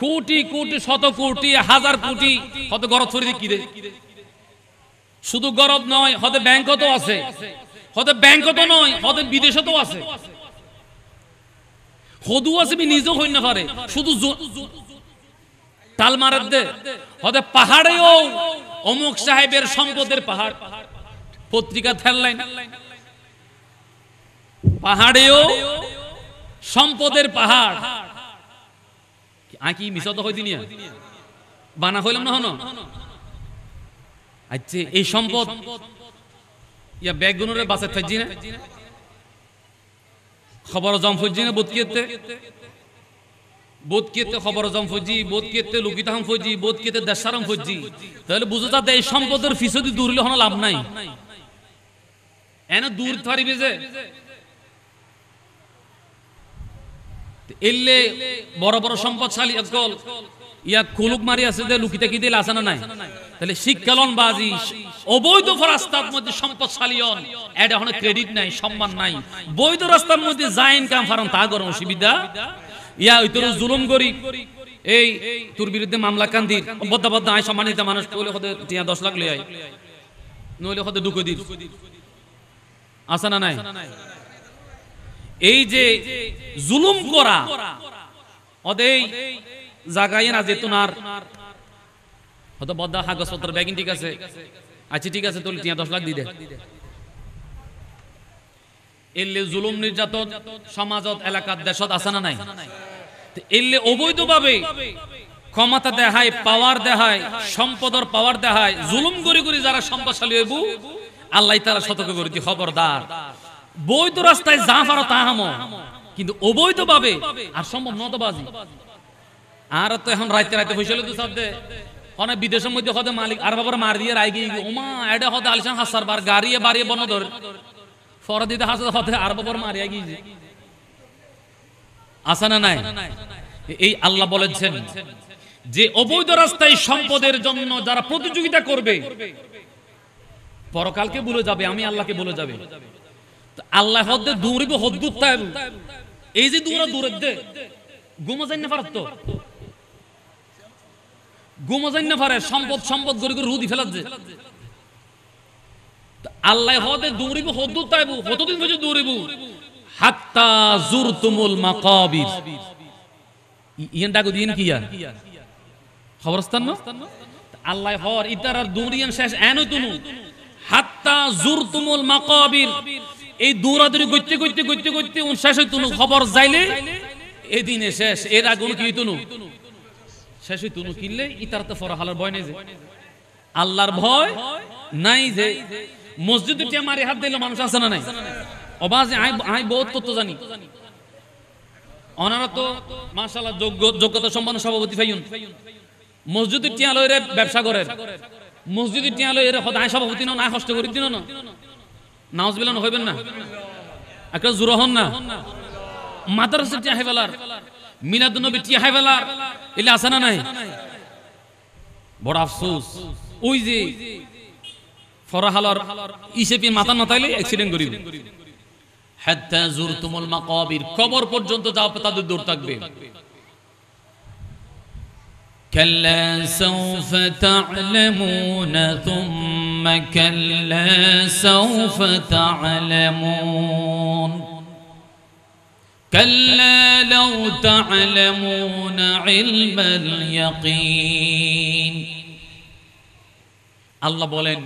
কোটি কোটি, শত কোটি, হাজার কোটি, কত গরব ছড়িয়ে কি রে? শুধু গরব নয়, হতে ব্যাংক তো আছে, হতে ব্যাংক তো নয়, হতে বিদেশে তো আছে, হদু আছে, নিজেও হই না পারে, শুধু তাল মারার দে। হতে পাহাড়েও অমুক সাহেবের সম্পদের পাহাড়, পত্রিকা হেডলাইন, পাহাড়েও সম্পদের পাহাড়। আকি মিশত হইতি নিয়া বানা হইলাম না হন। আচ্ছা এই সম্পদ ইয়া বেগুনের বাসে থাকছি না, খবর জম ফুজি না, বোধ কিয়েতে বোধ কিয়েতে খবর জম ফুজি, বোধ কিয়েতে লুকিতাম ফুজি, বোধ কিয়েতে দেশারাম ফুজি। তাহলে বুঝো যাতে এই সম্পদের ফিসদি দূরলে হন লাভ নাই, এনে দূর থারিবে যে এলে বড় বড় সম্পদশালী ইয়া কুলুক মারি আছে যে লুকিতে কি দিলে আসে না নাই? তাহলে শিক্ষালন বাজি অবৈধ রাস্তার মধ্যে সম্পদশালীয়ন এটা হলো ক্রেডিট নাই, সম্মান নাই। বৈধ রাস্তার মধ্যে যা ইনকাম ফারন তা গরম অসুবিধা ইয়া ওই তোর জুলুম করি এই তোর বিরুদ্ধে মামলা কান্দির বদ্ধ বদ্ধ আয় সম্মানিত মানুষ কইলে হতে 10 লাখ লই আয় নইলে হতে ঢুকে দির আছে না নাই? এই যে জুলুম করা ওদেই জায়গায় না যেতুনার হয়তো বদ্ধ কাগজপত্র ব্যাগিং ঠিক আছে, আচ্ছা ঠিক আছে তোর 10 লাখ দিয়ে দে। এলে জুলুম নির্যাতন সমাজত এলাকার দেশত আছে না নাই? এলে অবৈধভাবে ক্ষমতা দেখায়, পাওয়ার দেখায়, সম্পদর পাওয়ার দেখায়, জুলুম করে করে যারা সম্পদশালী হইব আল্লাহ তাআলা সতর্ক করে দি খবরদার বৈধ রাস্তায় যা পারো তা হামো, কিন্তু অবৈধভাবে আর সম্ভব নতবাজি। আর তো এখন রাইতে রাইতে হইছিল তো সাথে অনেক বিদেশের মধ্যে হতে মালিক আর বাবার মার দিয়ে রাই গিয়ে ওমা এটা হতে আলিশান হাসার বার গাড়িয়ে বাড়িয়ে বন ধর ফরা দিতে হাসার হতে আর বাবার মারিয়া গিয়েছে আসা না নাই? এই আল্লাহ বলেছেন যে অবৈধ রাস্তায় সম্পদের জন্য যারা প্রতিযোগিতা করবে পরকালকে ভুলে যাবে, আমি আল্লাহকে ভুলে যাবে। আল্লাহ হদ্দে দৌড়িব হদ্দুর তাইব এই যে দৌড়া দৌড়ে দে গুমা যাই না পারত গুমা যাই না পারে সম্পদ সম্পদ করে করে রুদি ফেলার যে আল্লাহ হদে দৌড়িব হদ্দুর তাইব কতদিন পর্যন্ত দৌড়িব হাত্তা জুরতুমুল মাকাবির ইয়ান ডাকো দিন কিয়া খবরস্থান না আল্লাহ হর ইতার আর দৌড়িয়ান শেষ এনো তুনু হাত্তা জুরতুমুল মাকাবির এই দৌড়াদৌড়ি করতে করতে করতে করতে শেষ হইতুনু খবর যাইলে এদিনে শেষ। এর আগে কি হইতুনু শেষ হইতুনু কিনলে ইতার তো ফরহালার ভয় নেই যে আল্লাহর ভয় নাই যে মসজিদে টিয়া মারি হাত দিলে মানুষ আছে না নাই? অবাজে আই বহুত তত্ত্ব জানি ওনারা তো মাশাআল্লাহ যোগ্যতা সম্পন্ন সভাপতি ফাইউন মসজিদে টিয়া লইরে ব্যবসা করে মসজিদে টিয়া লইরে খোদায় সভাপতি না কষ্ট করি দিন না নাউজুবিল্লাহ হইবেন না একটা জোর হন না মাদ্রাসা টিয়া হাইবেলার মিলাদুন নবী টিয়া হাইবেলার এলে আছে না নাই? বড় আফসোস ওই যে ফরহালার ইসেপি মাথা নাতাইলে অ্যাক্সিডেন্ট করিব হাত্তা জুরতুমুল মাকাবির কবর পর্যন্ত যাও তাদের দৌড় থাকবে। كلا سوف تعلمون ثم كلا سوف تعلمون كلا لو تعلمون علم اليقين আল্লাহ বলেন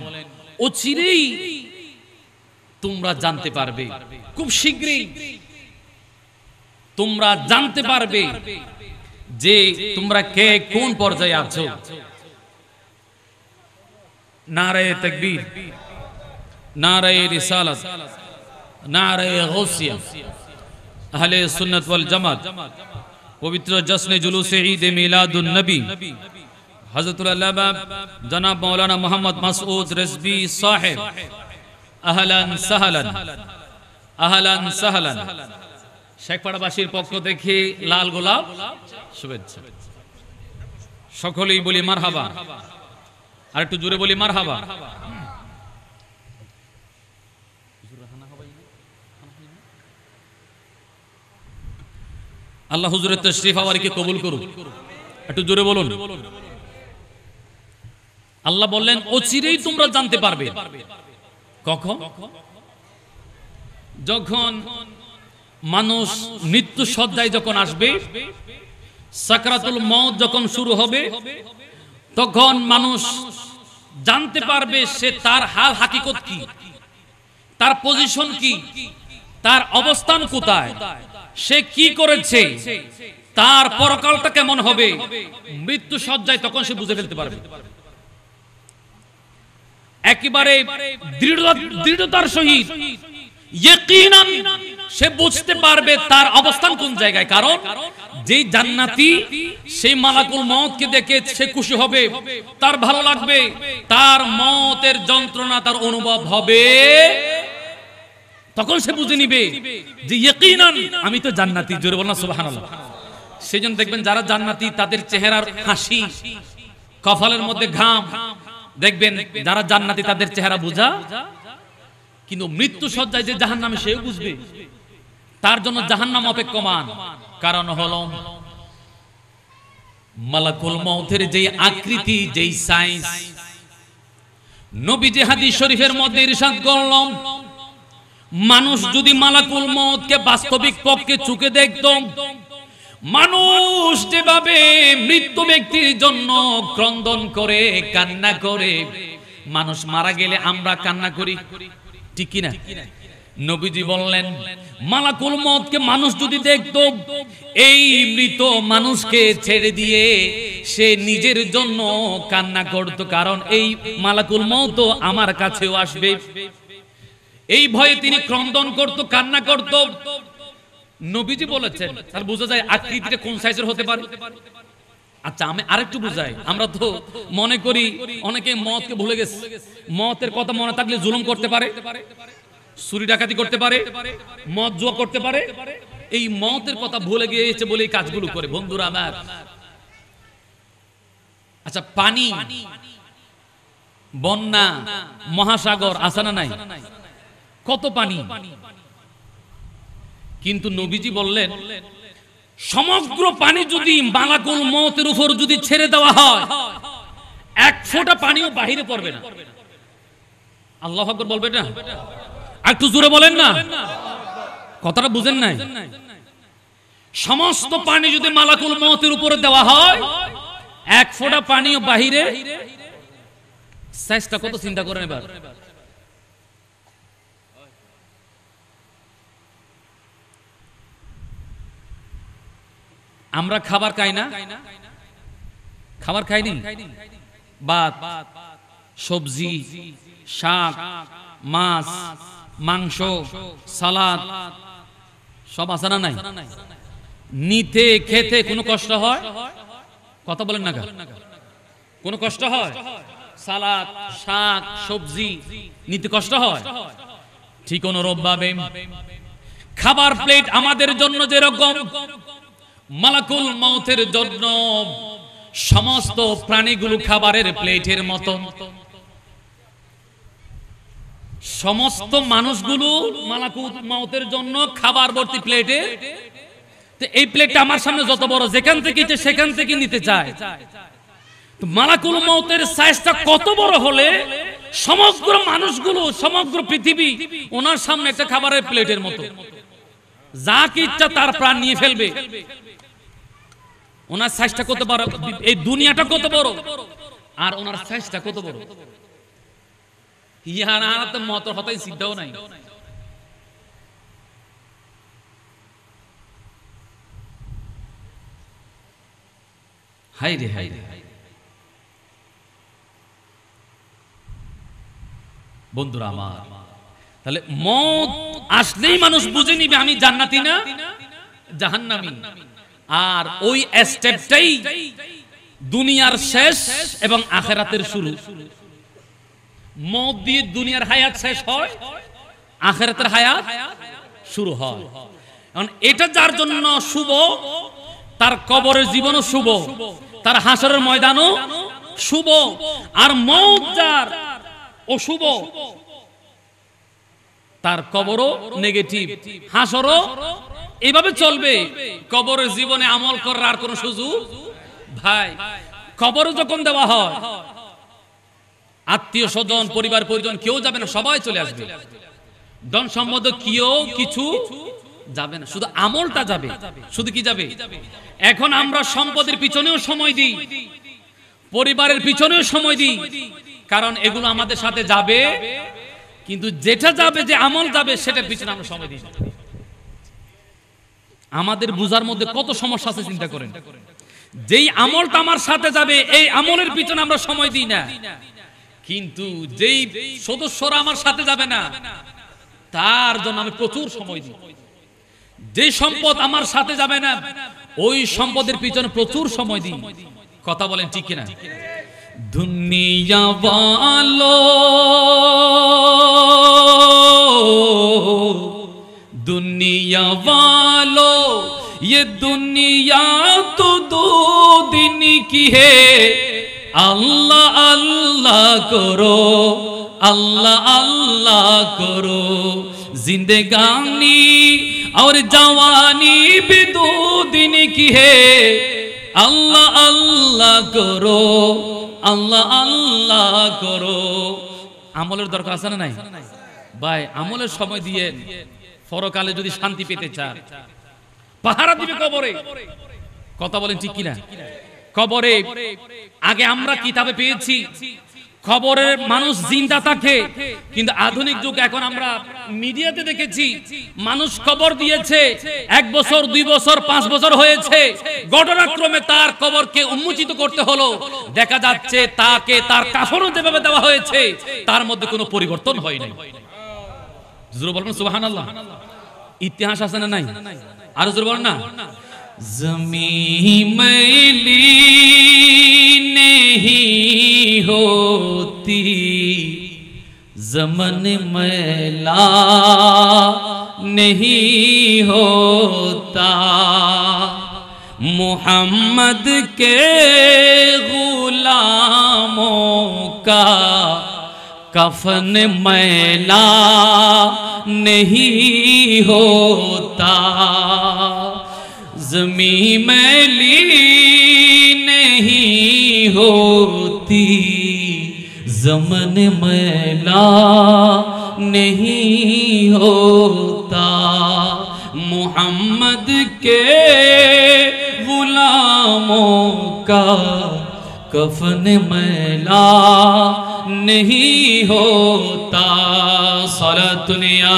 অচিরেই তোমরা জানতে পারবে, খুব শীঘ্রই তোমরা জানতে পারবে যে তোমরা কে কোন পর্যায়ে আছো। নারায়ে তাকবীর, নারায়ে রিসালাত, নারায়ে গাউসিয়া, আহলে সুন্নাত ওয়াল জামাত পবিত্র জশ্নে জুলুসে ঈদ মিলাদুন নবী হযরতুল আল্লামা জনাব মাওলানা মোহাম্মদ মাসউদ রিজভী সাহেব আহলান সাহলান আহলান সাহলান শেখপাড়াবাসীর পক্ষ থেকে লাল গোলাপ শুভেচ্ছা। সকলেই বলি মারহাবা, আর একটু জোরে বলি মারহাবা। আল্লাহ হুজুরের তাশরীফ আওয়ারকে কবুল করুন, একটু জোরে বলুন। আল্লাহ বললেন অচিরেই তোমরা জানতে পারবে। কখন? যখন মানুষ মৃত্যু সজ্জায় যখন আসবে, সাকরাতুল মউত যখন শুরু হবে, তখন মানুষ জানতে পারবে সে তার হাল হাকিকত কি, তার পজিশন কি, তার অবস্থান কোথায়, সে কি করেছে, তার পরকালটা কেমন হবে। মৃত্যু সজ্জায় তখন সে বুঝে ফেলতে পারবে একেবারে দৃঢ়তার সহিত, ইয়াকিনান সে বুঝতে পারবে তার অবস্থান কোন জায়গায়। কারণ যেই জান্নাতি সেই মালাকুল মউতকে দেখে সে খুশি হবে, তার ভালো লাগবে, তার মওতের যন্ত্রণা তার অনুভব হবে, তখন সে বুঝে নিবে যে ইয়াকিনান আমি তো জান্নাতি। জোরে বলনা সুবহানাল্লাহ। সেজন্য দেখবেন যারা জান্নাতি তাদের চেহারার হাসি, কপালের মধ্যে ঘাম, দেখবেন যারা জান্নাতি তাদের চেহারা বোঝা, কিন্তু মৃত্যু সজ্জায় যে জাহান্নামে সেও বুঝবে, তার জন্য জাহান্নাম অপেক্ষমান। কারণ হলো মালাকুল মউতের যেই আকৃতি, যেই সাইজ, নবীজি হাদিস শরীফের মধ্যে ইরশাদ করলেন, মানুষ যদি মালাকুল মউতকে বাস্তবিক পক্ষে চোখে দেখত, মানুষ যেভাবে মৃত্যু ব্যক্তির জন্য ক্রন্দন করে, কান্না করে, মানুষ মারা গেলে আমরা কান্না করি, ঠিক কি না? নবীজি বললেন মালাকুল মউতকে মানুষ যদি দেখত, এই মৃত মানুষকে ছেড়ে দিয়ে সে নিজের জন্য কান্না করত, কারণ এই মালাকুল মউত আমার কাছেও আসবে, এই ভয়ে তিনি ক্রন্দন করত, কান্না করত। নবীজি বলেছেন, আর বোঝা যায় আকৃতিটা কোন সাইজের হতে পারে। আচ্ছা আমি আরেকটু বুঝাই, আমরা তো মনে করি অনেকে মওতকে ভুলে গেছে, মওতের কথা মনে থাকলে জুলুম করতে পারে, চুরি ডাকাতি করতে পারে, মদ জুয়া করতে পারে, এই মওতের কথা ভুলে গিয়েছে বলে এই কাজগুলো করে। বন্ধুরা আমার, আচ্ছা পানি, বন্যা, মহাসাগর আছে না নাই? কত পানি, কিন্তু নবীজি বললেন সমগ্র পানি যদি মালাকুল মউতের উপর যদি ছেড়ে দেওয়া হয়, এক ফোঁটা পানিও বাহিরে পড়বে না। আল্লাহু আকবার বলবেন না? একটু জোরে বলেন না, কথাটা বুঝেন নাই? সমস্ত পানি যদি মালাকুল মউতের উপরে দেওয়া হয়, এক ফোঁটা পানিও বাহিরে, সাইজটা কত চিন্তা করেন এবার। আমরা খাবার খাই না? খাবার খাইনি? ভাত, সবজি, শাক, মাছ, মাংস, সালাদ সব আছে না নাই? নিতে খেতে কোনো কষ্ট হয়? কথা বলেন না, কোনো কষ্ট হয়? সালাদ, শাক, সবজি নিতে কষ্ট হয়? ঠিক অনুরূপ ভাবে খাবার প্লেট আমাদের জন্য যেরকম, মালাকুল মউতের জন্য সমস্ত প্রাণীগুলো খাবারের প্লেটের মতো, সমস্ত মানুষগুলো মালাকুল মউতের জন্য খাবার ভর্তি প্লেটে। তো এই প্লেটটা আমার সামনে যত বড়, যেখান থেকে ইচ্ছে সেখান থেকে নিতে চায়। তো মালাকুল মউতের সাইজটা কত বড় হলে সমগ্র মানুষগুলো, সমগ্র পৃথিবী ওনার সামনে একটা খাবারের প্লেটের মতো, যা কি ইচ্ছা তার প্রাণ নিয়ে ফেলবে। ওনার সাইজটা কত বড়, এই দুনিয়াটা কত বড়, আর ওনার সাইজটা কত বড়, ইহার আর তো মত হতাই চিন্তাও নাই। হাই রে হাই রে, বন্ধুরা আমার, তাহলে মত আসলেই মানুষ বুঝে নিবে আমি জান্নাতি না জাহান্নামী। আর ওই স্টেপটাই দুনিয়ার শেষ এবং আখিরাতের শুরু। মত দিয়ে দুনিয়ার হায়াত শেষ হয়, আখিরাতের হায়াত শুরু হয়। কারণ এটা যার জন্য শুভ, তার কবরের জীবনও শুভ, তার হাসরের ময়দানও শুভ। আর মত যার অশুভ, তার কবরও নেগেটিভ, হাসরও এইভাবে চলবে। কবরের জীবনে আমল করার আর কোন সুযোগ ভাই, কবরে যখন দেওয়া হয় আত্মীয় স্বজন, পরিবার পরিজন কেউ যাবে না, সবাই চলে আসবে। ধন সম্পদ কেউ কিছু যাবে না, শুধু আমলটা যাবে। শুধু কি যাবে? এখন আমরা সম্পদের পিছনেও সময় দিই, পরিবারের পিছনেও সময় দিই, কারণ এগুলো আমাদের সাথে যাবে, কিন্তু যেটা যাবে, যে আমল যাবে, সেটার পিছনে আমরা সময় দিই। আমাদের বুঝার মধ্যে কত সমস্যা আছে চিন্তা করেন। যেই আমলটা আমার সাথে যাবে, এই আমলের পিছনে আমরা সময় দিই না, কিন্তু যেই সদস্যরা আমার সাথে যাবে না, তার জন্য আমি প্রচুর সময় দিই। যে সম্পদ আমার সাথে যাবে না, ওই সম্পদের পিছনে প্রচুর সময় দিই। কথা বলেন ঠিক কিনা? দুনিয়া वालो, दुनिया वालों, ये दुनिया तो दो दिन की है, আল্লাহ আল্লাহ করো, আল্লাহ আল্লাহ করো, जिंदगानी और जवानी भी दो दिन की है, अल्लाह अल्लाह करो, अल्लाह अल्लाह करो। আমলের দরকার আছে না নাই ভাই? আমলের সময় দিয়ে পরকালে যদি শান্তি পেতে চান, পাহারা দিবে কবরে। কথা বলেন ঠিক কিনা? কবরে আগে আমরা কিতাবে পেয়েছি খবরের মানুষ জিন্দা থাকে, কিন্তু আধুনিক যুগ এখন আমরা মিডিয়াতে দেখেছি মানুষ কবর দিয়েছে 1 বছর 2 বছর 5 বছর হয়েছে, ঘটনাক্রমে তার কবরকে উন্মোচিত করতে হলো, দেখা যাচ্ছে তাকে তার কাফনও যেভাবে দেওয়া হয়েছে তার মধ্যে কোনো পরিবর্তন হয়নি। জোরে বলবেন সুবহানাল্লাহ। ইতিহাস আছে না নাই? আর জোরে বলেন না। जमीन मैली नहीं होती, ज़मन मैला नहीं होता, मोहम्मद के गुलामों का कफन मैला नहीं होता, ज़मीं मैली नहीं होती, ज़मन मैला नहीं होता, मोहम्मद के गुलामों का कफन मैला नहीं होता। सलातुनिया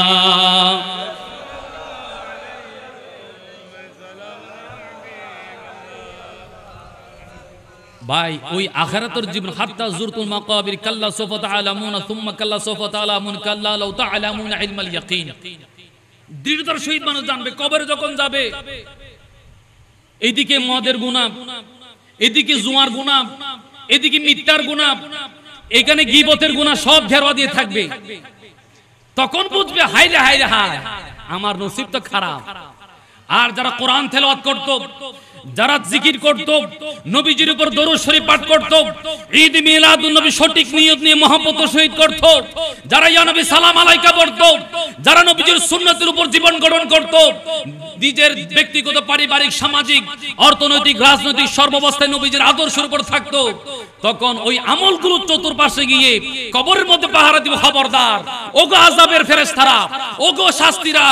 ভাই, ওই আখিরাতের জীবন হাত্তা জুরতুল মাকাবির কাল্লা সাওফা তাআলামুন সুম্মা কাল্লা সাওফা তাআলামুন কাল্লা লাউ তাআলামুন ইলমাল ইয়াকিন। দৃঢ়তার সহিত মানুষ জানবে কবরে যখন যাবে, এইদিকে মদের গুনাহ, এদিকে জুয়ার গুনাহ, এদিকে মিথ্যার গুনাহ, এখানে গীবতের গুনাহ সব ঘেরোয়া দিয়ে থাকবে। তখন বুঝবে হায়রে হায়রে হায়, আমার নসিব তো খারাপ। আর যারা কোরআন তেলাওয়াত করত, যারা জিকির করত, নবীজির উপর দরুদ শরীফ পাঠ করত, ঈদ মিলাদুন নবী সঠিক নিয়ত নিয়ে মহব্বতের সহিত করত, যারা ইয়া নবী সালাম আলাইকা পড়ত, যারা নবীজির সুন্নতের উপর জীবন গঠন করত, নিজের ব্যক্তিগত পারিবারিক সামাজিক অর্থনৈতিক রাজনৈতিক সর্বাবস্থায় নবীজির আদর্শের উপর থাকতো, তখন ওই আমলগুলো চতুর্পাশে গিয়ে কবরের মধ্যে পাহারা দিব, খবরদার ওগো আযাবের ফেরেশতারা, ওগো শাস্তিরা,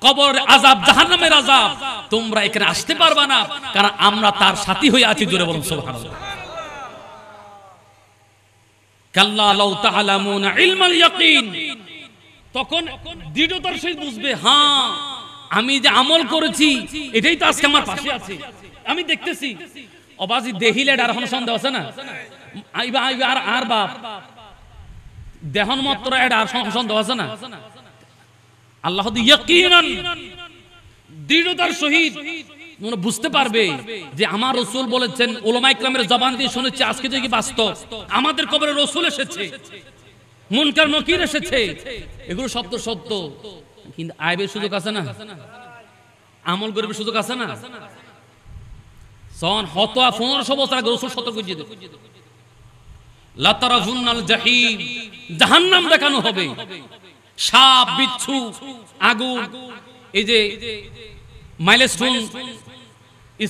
কবর আযাব জাহান্নামের আযাব, তোমরা এখানে আসতে পারবা না, কারণ আমরা তার সাথী হয়ে আছি। জোরে বলুন সুবহানাল্লাহ। কাল্লা লাউ তাআলামুনা ইলমাল ইয়াকিন, তখন দৃঢ়তার সহিত বুঝবে, হ্যাঁ আমি যে আমল করেছি এটাই তো আজকে আমার পাশে আছে, আমি দেখতেছি। অবাজি দেহিলে আর এখন সন্দেহ আছে না, আইবা আইবা আর বাপ দেহন মাত্র এটা আর সন্দেহ আছে না। আল্লাহ ইয়াকিনান, দৃঢ়তার সহিত মনে বুঝতে পারবে যে আমার রাসূল বলেছেন, উলামায়ে কেরামের জবান দিয়ে শুনেছি, আজকে যে কি বাস্তব, আমাদের কবরে রাসূল এসেছে, মুনকার নকির এসেছে, এগুলো সত্য সত্য। কিন্তু আইবের সুযোগ আছে না, আমল করার সুযোগ আছে না। সন হতয়া 1500 বছর আগে রাসূল সতর্ক করে দিয়েছে, লা তারাজুন্নাল জাহিম, জাহান্নাম দেখানো হবে, সাপ বিচ্ছু আগুন। এই যে মাইলস্টোন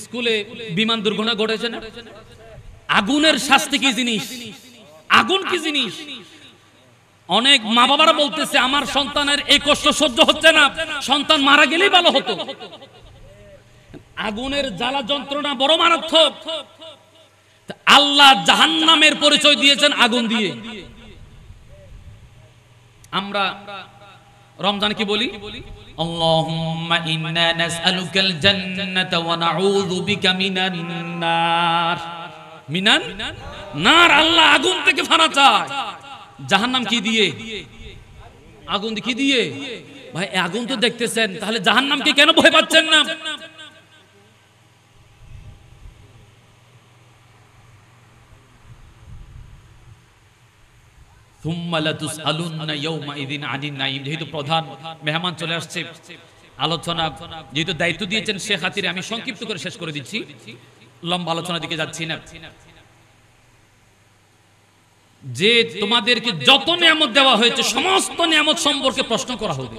স্কুলে বিমান দুর্ঘটনা ঘটেছে না, আগুনের শাস্তি কি জিনিস, আগুন কি জিনিস। অনেক মা বাবারা বলতেছে আমার সন্তানের এই কষ্ট সহ্য হচ্ছে না, সন্তান মারা গেলেই ভালো হতো। আগুনের জ্বালা যন্ত্রণা বড় মারাত্মক। আল্লাহ জাহান্নামের পরিচয় দিয়েছেন আগুন দিয়ে। আমরা রমজান কি বলি, আল্লাহুম্মা ইন্না নাসআলুকাল জান্নাতা ওয়া নাউযু বিকা মিনান নার। মিনান নার, আল্লাহ আগুন থেকে ফানা চায়। জাহান্নাম কি দিয়ে, আগুন কি দিয়ে। ভাই আগুন তো দেখতেছেন, তাহলে জাহান্নামকে কেন ভয় পাচ্ছেন না? যেহেতু প্রধান মেহমান চলে আসছে, আলোচনা যেহেতু দায়িত্ব দিয়েছেন সে খাতিরে আমি সংক্ষিপ্ত করে শেষ করে দিচ্ছি, লম্বা আলোচনার দিকে যাচ্ছি না। যে তোমাদেরকে যত নিয়ামত দেওয়া হয়েছে সমস্ত নিয়ামত সম্পর্কে প্রশ্ন করা হবে।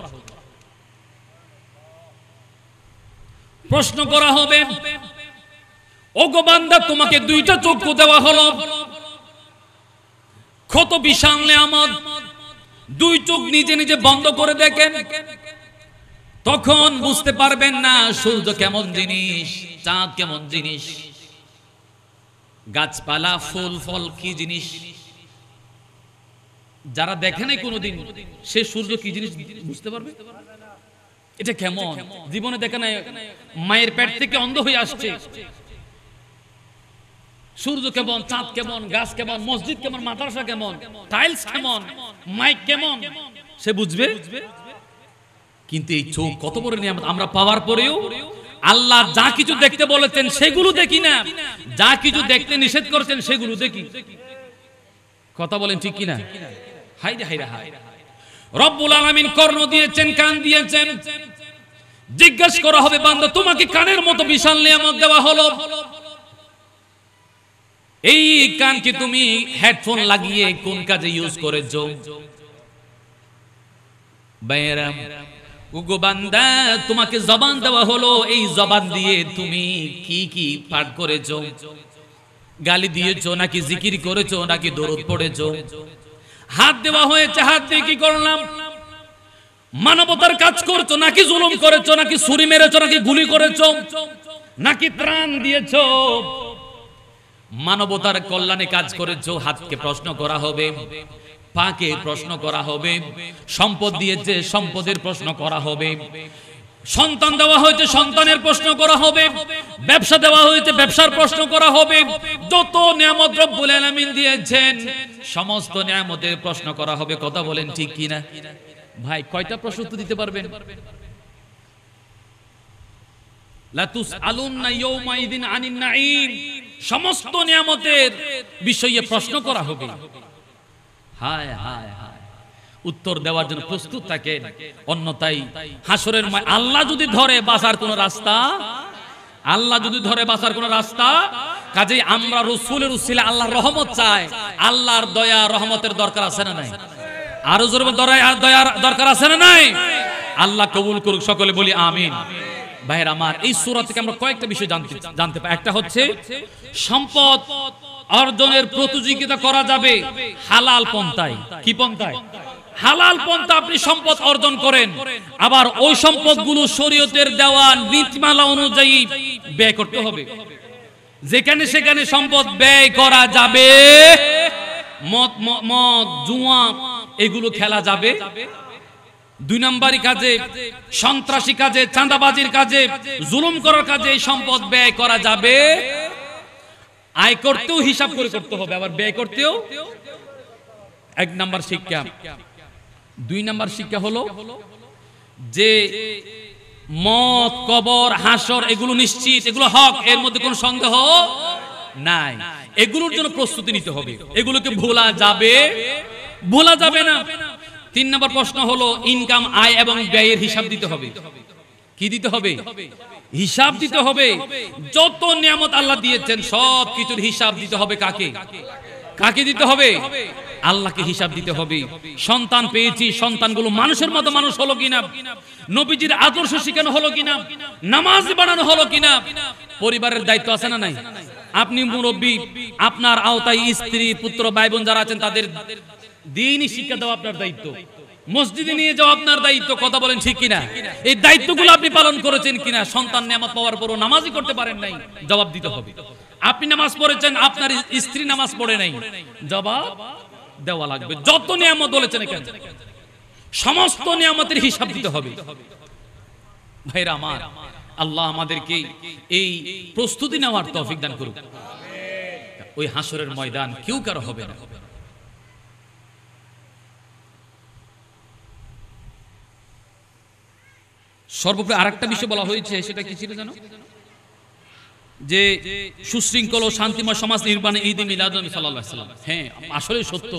প্রশ্ন করা হবে, ওগো বান্দা তোমাকে দুইটা চক্ষু দেওয়া হলো, কত বিশাল নিয়ামত, দুই চোখ নিজে নিজে বন্ধ করে দেখেন, তখন বুঝতে পারবেন না সূর্য কেমন জিনিস, চাঁদ কেমন জিনিস, গাছপালা ফুল ফল কি জিনিস। যারা দেখে নাই কোনোদিন সে সূর্য কি জিনিস বুঝতে পারবে? এটা কেমন, জীবনে দেখে নাই, মায়ের পেট থেকে অন্ধ হয়ে আসছে, সূর্য কেমন, চাঁদ কেমন, গাছ কেমন, মসজিদ কেমন, মাদ্রাসা কেমন, টাইলস কেমন, মাইক কেমন, সে বুঝবে? কিন্তু এই চোখ কত বড় নিয়ামত, আমরা পাওয়ার পরেও আল্লাহ যা কিছু দেখতে বলেছেন সেগুলো দেখি না, যা কিছু দেখতে নিষেধ করেছেন সেগুলো দেখি। কথা বলেন ঠিক কিনা? হায়রে হায়রে হায়, রব্বুল আলামিন কর্ণ দিয়েছেন, কান দিয়েছেন, জিজ্ঞাসা করা হবে বান্দা তোমাকে কানের মতো বিশাল নিয়ামত দেওয়া হলো, এই কানকে তুমি হেডফোন লাগিয়ে কোন কাজে ইউজ করেছো? বাইরা ওগো বান্দা তোমাকে জবান দেওয়া হলো, এই জবান দিয়ে তুমি কি কি পাঠ করেছো? গালি দিয়েছো নাকি জিকির করেছো নাকি দরুদ পড়েছো? হাত দেওয়া হয়েছে, হাত দিয়ে কি করলাম? মানবতার কাজ করছো নাকি জুলুম করেছো, নাকি ছুরি মেরেছো নাকি গুলি করেছো, নাকি ত্রাণ দিয়েছো, মানবতার কল্যাণে কাজ করেছো? হাতকে প্রশ্ন করা হবে, পাকে প্রশ্ন করা হবে, সম্পদ দিয়েছে সম্পদের প্রশ্ন করা হবে, সন্তান দেওয়া হয়েছে সন্তানের প্রশ্ন করা হবে, ব্যবসা দেওয়া হয়েছে ব্যবসার প্রশ্ন করা হবে, যত নিয়ামত রব্বুল আলামিন দিয়েছেন সমস্ত নিয়ামতের প্রশ্ন করা হবে। কথা বলেন ঠিক কিনা? ভাই কয়টা প্রশ্ন উত্তর দিতে পারবেন? লা তুসআলুন্না ইয়াওমাইযিন আনিন নাঈম, সমস্ত নিয়ামতের বিষয়ে প্রশ্ন করা হবে। হায় হায় হায়, উত্তর দেওয়ার জন্য প্রস্তুত থাকেন, অন্যথায় হাসরের আল্লাহ যদি ধরে বাঁচার কোন রাস্তা, আল্লাহ যদি ধরে বাঁচার কোন রাস্তা, কাজেই আমরা রাসূলের উসিলা আল্লাহর রহমত চাই, আল্লাহর দয়া রহমতের দরকার আছে না নাই? আরো জোরে দয়ার দরকার আছে না নাই? আল্লাহ কবুল করুক, সকলে বলি আমিন। ভাইয়ের আমার, এই সূরা থেকে আমরা কয়েকটা বিষয় জানতে পাই। একটা হচ্ছে সম্পদ অর্জনের প্রতিযোগিতা করা যাবে হালাল পন্থায়। কি পন্থায়? হালাল পন্থা আপনি সম্পদ অর্জন করেন, আবার ওই সম্পদগুলো শরীয়তের দেওয়া নীতিমালা অনুযায়ী ব্যয় করতে হবে। যেখানে সেখানে সম্পদ ব্যয় করা যাবে, মদ জুয়া এগুলো খেলা যাবে, দুই নম্বরই কাজে, সন্ত্রাসী কাজে, চাঁদাবাজির কাজে, জুলুম করার কাজে এই সম্পদ ব্যয় করা যাবে। আয় করতেও হিসাব করে করতে হবে, আবার ব্যয় করতেও। এক নাম্বার শিক্ষা। দুই নাম্বার শিক্ষা হলো যে মত, কবর, হাসর এগুলো নিশ্চিত, এগুলো হক, এর মধ্যে কোনো সন্দেহ নাই। এগুলোর জন্য প্রস্তুতি নিতে হবে, এগুলোকে ভোলা যাবে না। তিন নম্বর প্রশ্ন হলো ইনকাম, আয় এবং ব্যয়ের হিসাব দিতে হবে। কি দিতে হবে? হিসাব দিতে হবে। যত নিয়ামত আল্লাহ দিয়েছেন সব কিছুর হিসাব দিতে হবে। কাকে দিতে হবে? আল্লাহকে হিসাব দিতে হবে। সন্তান পেয়েছি, সন্তানগুলো মানুষের মতো মানুষ হলো কিনা, নবীজির আদর্শ শিখানো হলো কিনা, নামাজ বানানো হলো কিনা। পরিবারের দায়িত্ব আছে না নাই? আপনি মুরব্বী, আপনার আওতায় স্ত্রী, পুত্র, ভাই বোন যারা আছেন তাদের দ্বীনি শিক্ষা দেওয়া আপনার দায়িত্ব, মসজিদে নিয়ে যাওয়া আপনার দায়িত্ব। কথা বলেন ঠিক কিনা? এই দায়িত্বগুলো আপনি পালন করেছেন কিনা? সন্তান নিয়ামত পাওয়ার পরও নামাজই করতে পারেন নাই, জবাব দিতে হবে। আপনি নামাজ পড়েছেন, আপনার স্ত্রী নামাজ পড়ে নাই, জবাব দেওয়া লাগবে। যত নিয়ামত বলেছেন এখানে সমস্ত নিয়ামতের হিসাব দিতে হবে। ভাইরা আমার, আল্লাহ আমাদেরকে এই প্রস্তুতি নেওয়ার তৌফিক দান করুক। ওই হাসরের ময়দান কেউ কারো হবে না। সর্বোপরি আরেকটা বিষয় বলা হয়েছে, সেটা কি ছিল জানো? যে সুশৃঙ্খল ও শান্তিময় সমাজ নির্মাণে ঈদে মিলাদুন্নবী সাল্লাল্লাহু আলাইহি ওয়াসাল্লাম। হ্যাঁ, আসলে সত্য।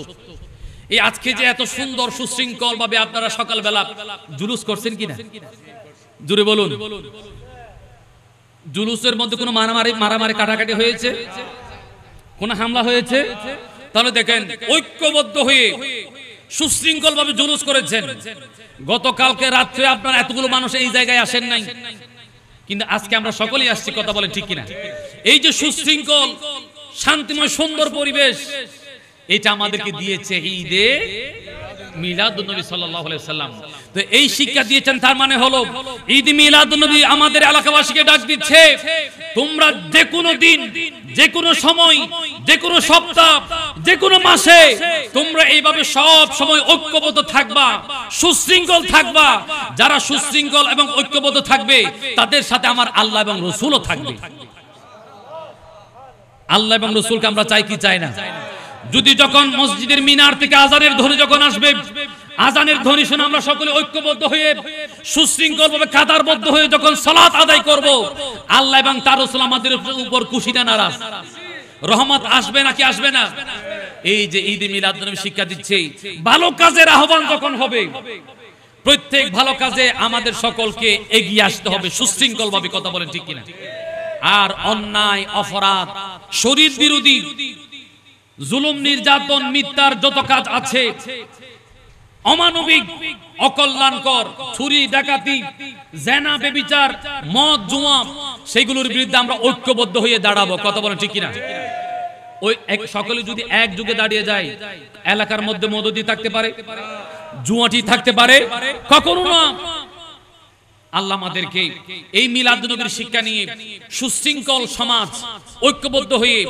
এই আজকে যে এত সুন্দর সুশৃঙ্খল ভাবে আপনারা সকালবেলা জুলুস করছেন কিনা, জোরে বলুন। জুলুসের মধ্যে কোনো মারামারি কাটাকাটি হয়েছে? কোন হামলা হয়েছে? তাহলে দেখেন ঐক্যবদ্ধ হয়ে সুশৃঙ্খল ভাবে জুলুস করেছেন। গতকালকে রাত্রে আপনারা এতগুলো মানুষ এই জায়গায় আসেন নাই, কিন্তু আজকে আমরা সকলেই আসছি, কথা বলেন ঠিক কিনা? এই যে সুশৃঙ্খল শান্তিময় সুন্দর পরিবেশ, এটা আমাদেরকে দিয়েছে ঈদে মিলাদুন্নবী সাল্লাল্লাহু আলাইহি সাল্লাম। তো এই শিক্ষা দিয়েছেন, তার মানে হলো ঈদ মিলাদুন্নবী আমাদের এলাকাবাসীকে ডাক দিচ্ছে, তোমরা যে কোনো দিন, যে কোনো সময়, যে কোনো সপ্তাহ, যে কোনো মাসে তোমরা এইভাবে সব সময় ঐক্যবদ্ধ থাকবা, সুশৃঙ্খল থাকবা। যারা সুশৃঙ্খল এবং ঐক্যবদ্ধ থাকবে তাদের সাথে আমার আল্লাহ এবং রাসূলও থাকবে। আল্লাহ এবং রাসূলকে আমরা চাই কি চাই না? যদি যখন মসজিদের মিনার থেকে আজানের ধ্বনি যখন আসবে, আজানের ধ্বনি শুনে আমরা সকলে ঐক্যবদ্ধ হয়ে সুশৃঙ্খলভাবে কাতারবদ্ধ হয়ে যখন সালাত আদায় করব, আল্লাহ এবং তার রাসূল আমাদের উপর খুশি না নারাজ? রহমত আসবে নাকি আসবে না? এই যে ঈদ মিলাদুন্নবী শিক্ষা দিচ্ছে, ভালো কাজের আহ্বান যখন হবে, প্রত্যেক ভালো কাজে আমাদের সকলকে এগিয়ে আসতে হবে সুশৃঙ্খলভাবে, কথা বলেন ঠিক কিনা? আর অন্যায়, অপরাধ, শরীর বিরোধী, জুলুম, নির্যাতন, মিথ্যার যত কাজ আছে, অমানবিক, অকল্যাণকর, চুরি, ডাকাতি, জেনা, ব্যভিচার, মদ, জুয়া, সেগুলোর বিরুদ্ধে আমরা ঐক্যবদ্ধ হয়ে দাঁড়াবো, কথা বলেন ঠিক কিনা? ওই সকলে যদি এক যুগে দাঁড়িয়ে যায়, এলাকার মধ্যে মদদি থাকতে পারে, জুয়াটি থাকতে পারে? কখনো না। আল্লাহ আমাদেরকে এই মিলাদুন্নবীর শিক্ষা নিয়ে সুশৃঙ্খল সমাজ ঐক্যবদ্ধ হয়ে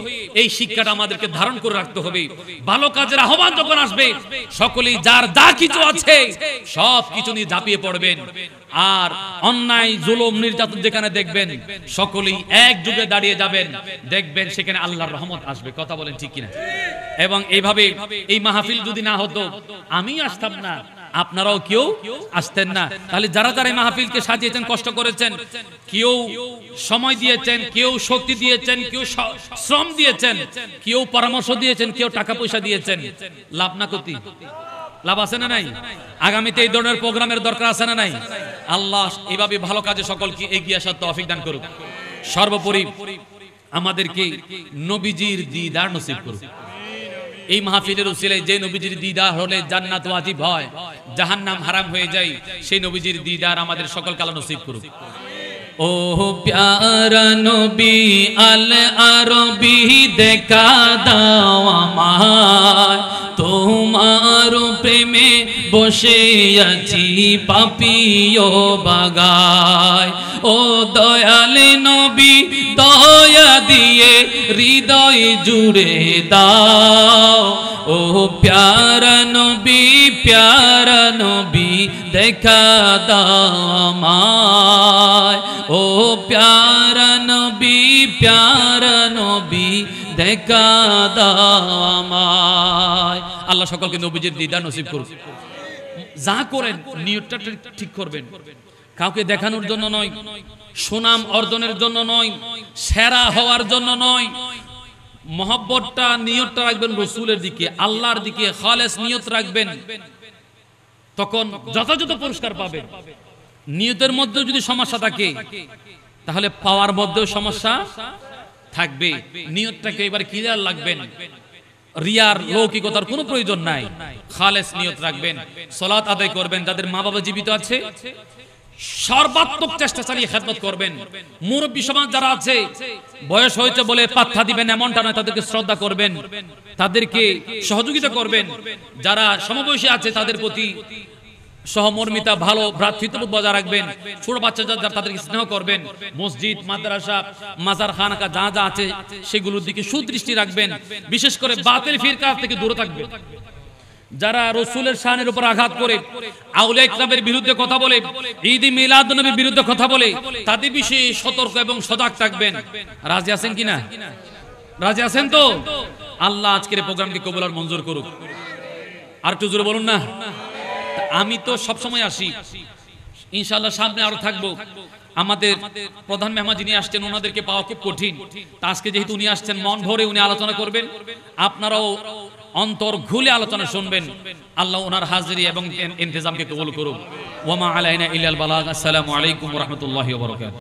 এই শিক্ষাটা আমাদেরকে ধারণ করে রাখতে হবে। ভালো কাজের আহ্বান যখন আসবে, সকলেই যার যা কিছু আছে সব কিছু নিয়ে ঝাঁপিয়ে পড়বেন। আর অন্যায়, জুলুম, নির্যাতন যেখানে দেখবেন, সকলেই এক যুগে দাঁড়িয়ে যাবেন, দেখবেন সেখানে আল্লাহর রহমত আসবে, কথা বলেন ঠিক কিনা? এবং এইভাবে এই মাহফিল যদি না হতো, আমি আসতাম না, আপনারাও কেউ আসতেন না। তাহলে যারা যারা এই মাহফিলকে সাজিয়েছেন, কষ্ট করেছেন, কেউ সময় দিয়েছেন, কেউ শক্তি দিয়েছেন, কেউ শ্রম দিয়েছেন, কেউ পরামর্শ দিয়েছেন, কেউ টাকা পয়সা দিয়েছেন, লাভ না ক্ষতি? লাভ আছে না নাই? আগামীতে এই ধরনের প্রোগ্রামের দরকার আছে না নাই? আল্লাহ এইভাবে ভালো কাজে সকলকে এগিয়ে আসার তৌফিক দান করুক। সর্বোপরি আমাদেরকে নবীজির দিদার নসিব করুক। এই মাহফিলের উসিলায় যে নবীজির দিদার হলে জান্নাত ওয়াজিব হয়, জাহান্নাম হারাম হয়ে যায়, সেই নবীজির দিদার আমাদের সকলকে আল্লাহ নসিব করুক। ও প্যারা নবী আল আরবি, দেখা দাও আমায়, তোমার প্রেমে বসে আছি পাপিও বাগায়। ও দয়াল নবী, দয়া দিয়ে হৃদয় জুড়ে দাও। ও প্যারা নবী, দেখা দাও আমায়। ও প্যারা নবী, দেখা দাও আমায়। আল্লাহ সকলকে নবীজির দিদার নসিব করুন। যা করেন নিয়তটা ঠিক করবেন, কাউকে দেখানোর জন্য নয়, সুনাম অর্জনের জন্য নয়, সেরা হওয়ার জন্য নয়। মহব্বতটা, নিয়তটা রাখবেন রাসূলের দিকে, আল্লাহর দিকে, খালেস নিয়ত রাখবেন, তখন যথাযথ পুরস্কার পাবেন। নিয়তের মধ্যে যদি সমস্যা থাকে, তাহলে পাওয়ার মধ্যেও সমস্যা থাকবে। নিয়তটাকে এবার ক্লিয়ার রাখবেন, রিয়ার, লৌকিকতার কোনো প্রয়োজন নাই। খালেস নিয়ত রাখবেন, সালাত আদায় করবেন। যাদের মা বাবা জীবিত আছে, সর্বাত্মক চেষ্টা চালিয়ে খেদমত করবেন। মুরব্বী সমাজ যারা আছে, বয়স হয়েছে বলে পাত্তা দিবেন এমনটা নয়, তাদেরকে শ্রদ্ধা করবেন, তাদেরকে সহযোগিতা করবেন। যারা সমবয়সী আছে তাদের প্রতি সহমর্মিতা, ভালো ভ্রাতৃত্ববোধ বজায় রাখবেন। ছোট বাচ্চা যারা, তাদেরকে স্নেহ করবেন। মসজিদ, মাদ্রাসা, মাজার, খানকা যা যা আছে সেগুলোর দিকে সুদৃষ্টি রাখবেন। বিশেষ করে বাতিল ফিরকা থেকে দূরে থাকবেন। যারা রাসূলের শানের উপর আঘাত করে, আউলিয়া ইকরামের বিরুদ্ধে কথা বলে, ঈদ মিলাদুন্নবীর বিরুদ্ধে কথা বলে, তাদের বিষয়ে সতর্ক এবং সজাগ থাকবেন। রাজি আছেন কিনা? রাজি আছেন তো? আল্লাহ আজকের প্রোগ্রামকে কবুল আর মঞ্জুর করুক। আর একটু জোরে বলুন না। আমি তো সব সময় আসি, ইনশাআল্লাহ সামনে আরো থাকবো। আমাদের প্রধান মেহমান যিনি আসছেন, ওনাদেরকে পাওয়া খুব কঠিন। তা আজকে যেহেতু উনি আসছেন, মন ভরে উনি আলোচনা করবেন, আপনারাও অন্তর খুলে আলোচনা শুনবেন। আল্লাহ ওনার হাজিরি এবং ইন্তজামকে কবুল করুন। ওয়া মা আলাইনা ইল্লাল বালাগ। আসসালামু আলাইকুম ওয়া রাহমাতুল্লাহি ওয়া বারাকাতুহু।